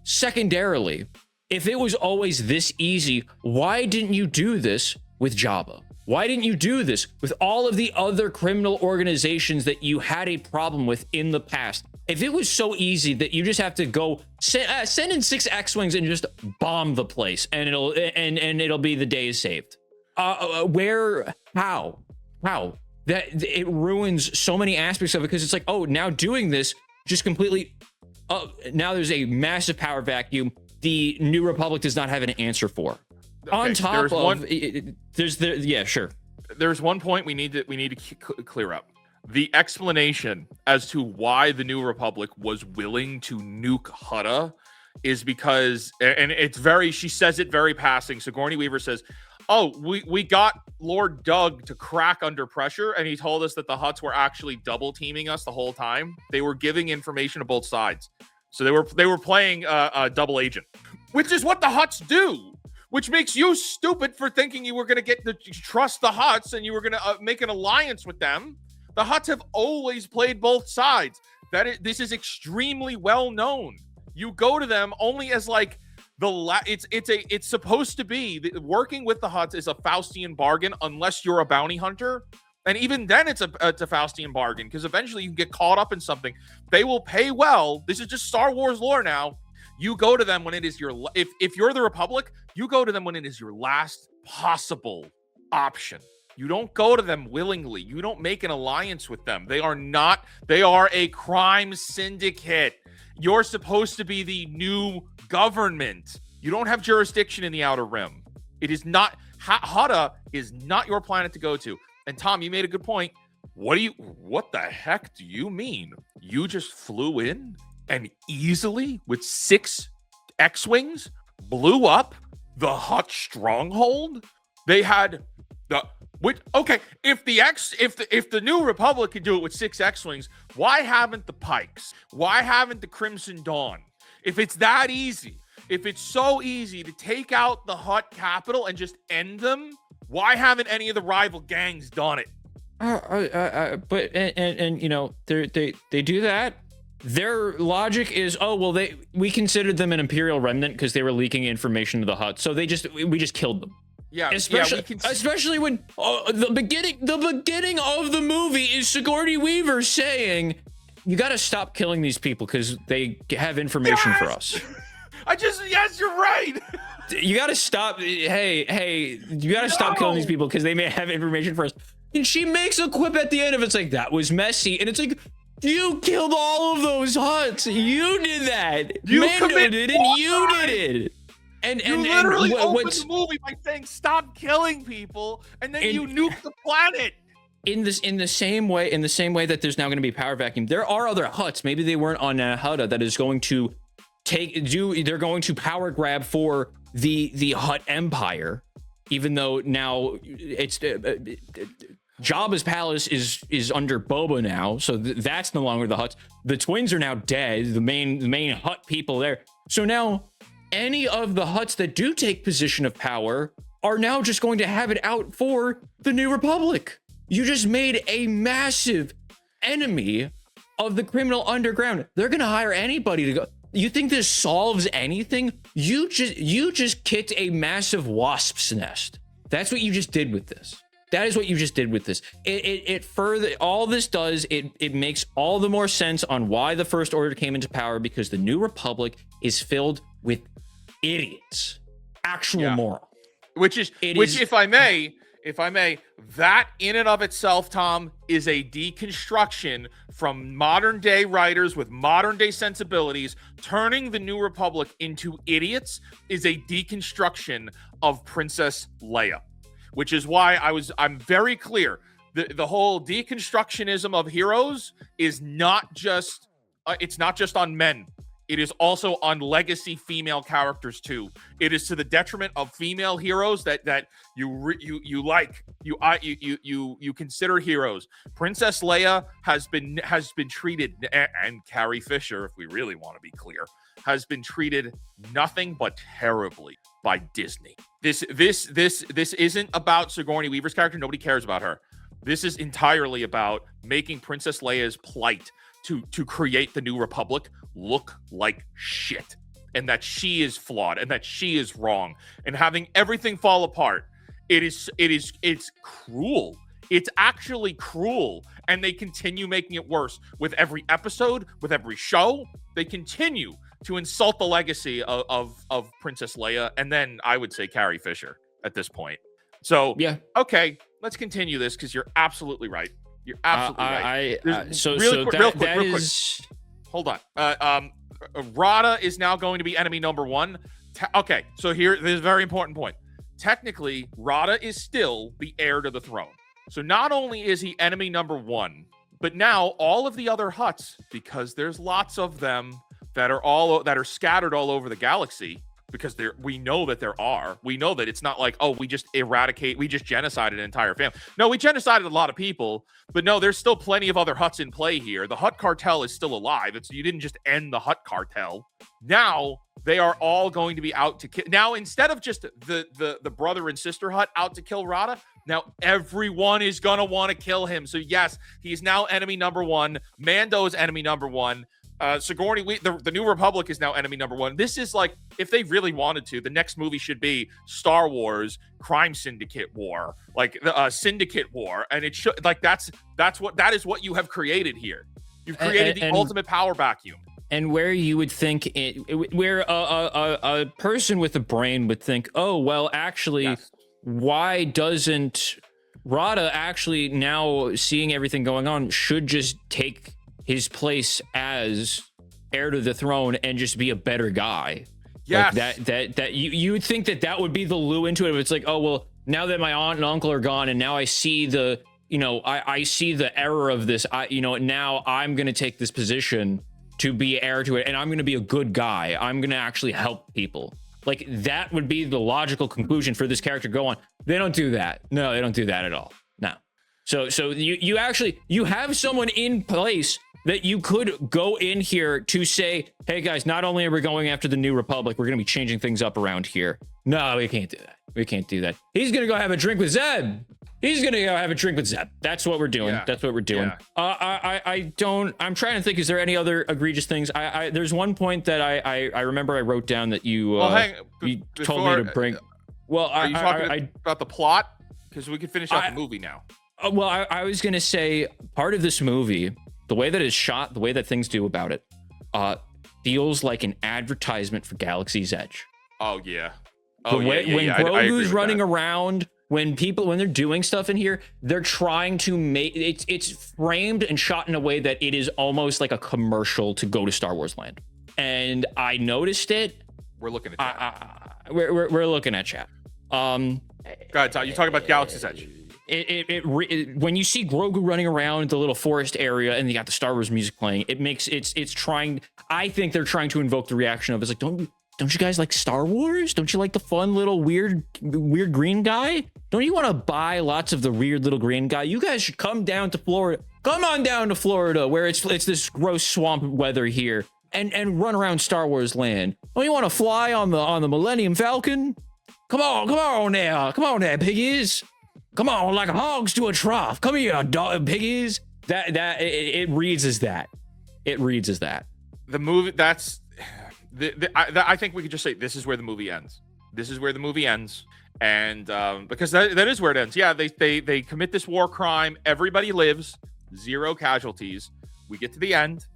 Secondarily, if it was always this easy, why didn't you do this with Jabba? Why didn't you do this with all of the other criminal organizations that you had a problem with in the past? If it was so easy that you just have to go send in 6 X-Wings and just bomb the place, and it'll be the day is saved. How that it ruins so many aspects of it, because it's like, oh, now doing this just completely. Now there's a massive power vacuum the New Republic does not have an answer for. Okay, on top of sure. There's one point we need to clear up. The explanation as to why the New Republic was willing to nuke Hutta is because, and it's she says it very passing. Sigourney Weaver says, oh, we got Lord Doug to crack under pressure, and he told us that the Hutts were actually double teaming us the whole time. They were giving information to both sides. So they were playing a double agent, which is what the Hutts do. Which makes you stupid for thinking you were going to get to trust the Hutts and you were going to make an alliance with them. The Hutts have always played both sides. This is extremely well known. You go to them only as like it's supposed to be working with the Hutts is a Faustian bargain unless you're a bounty hunter, and even then it's a Faustian bargain, because eventually you can get caught up in something. They will pay well. This is just Star Wars lore now. You go to them when it is if you're the Republic, you go to them when it is your last possible option. You don't go to them willingly. You don't make an alliance with them. They are a crime syndicate. You're supposed to be the new government. You don't have jurisdiction in the Outer Rim. It is not, Hutta is not your planet to go to. And Tom, you made a good point. what the heck do you mean? You just flew in and easily with 6 X-Wings blew up the Hutt stronghold? They had if the New Republic could do it with 6 X-Wings, why haven't the Pikes? Why haven't the Crimson Dawn? If it's that easy, if it's so easy to take out the Hutt capital and just end them, why haven't any of the rival gangs done it? But you know, they do that. Their logic is, oh well, we considered them an Imperial remnant because they were leaking information to the Hutt, so we just killed them. Yeah, especially when the beginning of the movie is Sigourney Weaver saying, "You got to stop killing these people because they have information for us." Yes, you're right. You got to stop. Hey, you got to stop killing these people because they may have information for us. And she makes a quip at the end of it's like, that was messy, and it's like, you killed all of those Hutts. You did that. Mando did it. You did it. And you literally opened the movie by saying stop killing people, and then you nuke the planet. In the same way that there's now going to be a power vacuum, there are other Hutts. Maybe they weren't on Hutta that is going to they're going to power grab for the Hutt Empire, even though now it's Jabba's palace is under Boba now, so that's no longer the Hutts. The twins are now dead. The main Hutt people there. So now any of the Hutts that do take position of power are now just going to have it out for the New Republic. You just made a massive enemy of the criminal underground. They're gonna hire anybody to go. You think this solves anything? You just kicked a massive wasp's nest. That's what you just did with this. That is what you just did with this. It further, all this does, it makes all the more sense on why the First Order came into power, because the New Republic is filled with idiots, actual morons. Which if I may, that in and of itself, Tom, is a deconstruction from modern day writers with modern day sensibilities. Turning the New Republic into idiots is a deconstruction of Princess Leia, which is why I'm very clear. The whole deconstructionism of heroes is not just it's not just on men. It is also on legacy female characters too. It is to the detriment of female heroes that you consider heroes. Princess Leia has been treated, and Carrie Fisher, if we really want to be clear, has been treated nothing but terribly by Disney. This isn't about Sigourney Weaver's character. Nobody cares about her. This is entirely about making Princess Leia's plight to create the New Republic look like shit, and that she is flawed, and that she is wrong, and having everything fall apart. It's cruel. It's actually cruel, and they continue making it worse with every episode, with every show. They continue to insult the legacy of Princess Leia, and then I would say Carrie Fisher at this point. So yeah, okay, let's continue this because you're absolutely right. You're absolutely right. Real quick. Hold on. Radha is now going to be enemy number 1. Okay, so there's a very important point. Technically, Radha is still the heir to the throne. So not only is he enemy number 1, but now all of the other Hutts, because there's lots of them that are scattered all over the galaxy, because we know that there are. We know that it's not like, oh, we just genocided an entire family. No, we genocided a lot of people, but no, there's still plenty of other Hutts in play here. The Hutt cartel is still alive. You didn't just end the Hutt cartel. Now they are all going to be out to kill. Now, instead of just the brother and sister Hutt out to kill Radha, now everyone is going to want to kill him. So yes, he's now enemy number 1. Mando is enemy number 1. Sigourney, the New Republic is now enemy number 1. This is like, if they really wanted to, the next movie should be Star Wars Crime Syndicate War, like the Syndicate War, and it should that is what you have created here. You've created the ultimate power vacuum. And where you would think where a person with a brain would think, oh well, actually, yes. Why doesn't Radha actually, now seeing everything going on, should just take his place as heir to the throne and just be a better guy? Yes. Like that you would think that would be the lure into it. It's like, oh well, now that my aunt and uncle are gone, and now I see the I see the error of this. Now I'm going to take this position to be heir to it, and I'm going to be a good guy. I'm going to actually help people. Like, that would be the logical conclusion for this character to go on. They don't do that. No, they don't do that at all. No. So you have someone in place that you could go in here to say, hey guys, not only are we going after the New Republic, we're going to be changing things up around here. No, we can't do that. We can't do that. He's going to go have a drink with Zeb. He's going to go have a drink with Zeb. That's what we're doing. Yeah. That's what we're doing. Yeah. I'm trying to think, is there any other egregious things? There's one point that I remember I wrote down that you told me to bring. Well, are you talking about the plot? Because we can finish out the movie now. Well, I was going to say part of this movie, the way that it's shot, the way that things do about it, feels like an advertisement for Galaxy's Edge. Oh, yeah. When Grogu's running around, when they're doing stuff in here, they're trying to make it's framed and shot in a way that it is almost like a commercial to go to Star Wars Land. And I noticed it. We're looking at chat. We're looking at chat. Go ahead, Todd. You talking about Galaxy's Edge. When you see Grogu running around the little forest area and you got the Star Wars music playing, it's trying. I think they're trying to invoke the reaction of, it's like, don't you guys like Star Wars? Don't you like the fun little weird green guy? Don't you want to buy lots of the weird little green guy? You guys should come down to Florida. Come on down to Florida, where it's this gross swamp weather here, and run around Star Wars Land. Don't you want to fly on the Millennium Falcon? Come on there, piggies. Come on, like hogs to a trough. Come here, piggies. It reads as that. It reads as that. The movie, that's... I think we could just say this is where the movie ends. This is where the movie ends, and because that is where it ends. Yeah, they commit this war crime. Everybody lives, 0 casualties. We get to the end.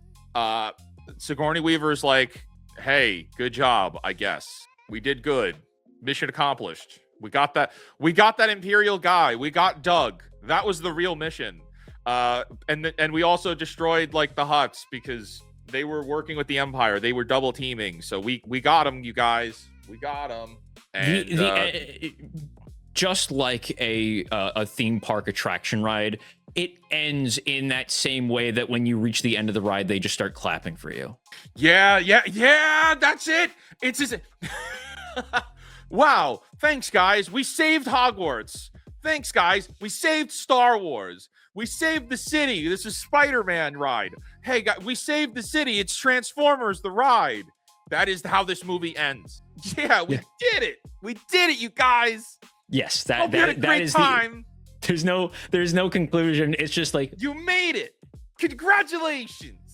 Sigourney Weaver's like, "Hey, good job. I guess we did good. Mission accomplished. We got that. We got that Imperial guy. We got Doug. That was the real mission. And we also destroyed like the Hutts because." They were working with the Empire. They were double teaming. So we got them, you guys. We got them. And just like a theme park attraction ride, it ends in that same way that when you reach the end of the ride, they just start clapping for you. Yeah. That's it. It's just... Wow. Thanks, guys. We saved Hogwarts. Thanks, guys. We saved Star Wars. We saved the city. This is Spider-Man ride. Hey, guys, we saved the city. It's Transformers, the ride. That is how this movie ends. Yeah, we did it. We did it, you guys. Yes, that is time. There's no conclusion. It's just like, you made it. Congratulations.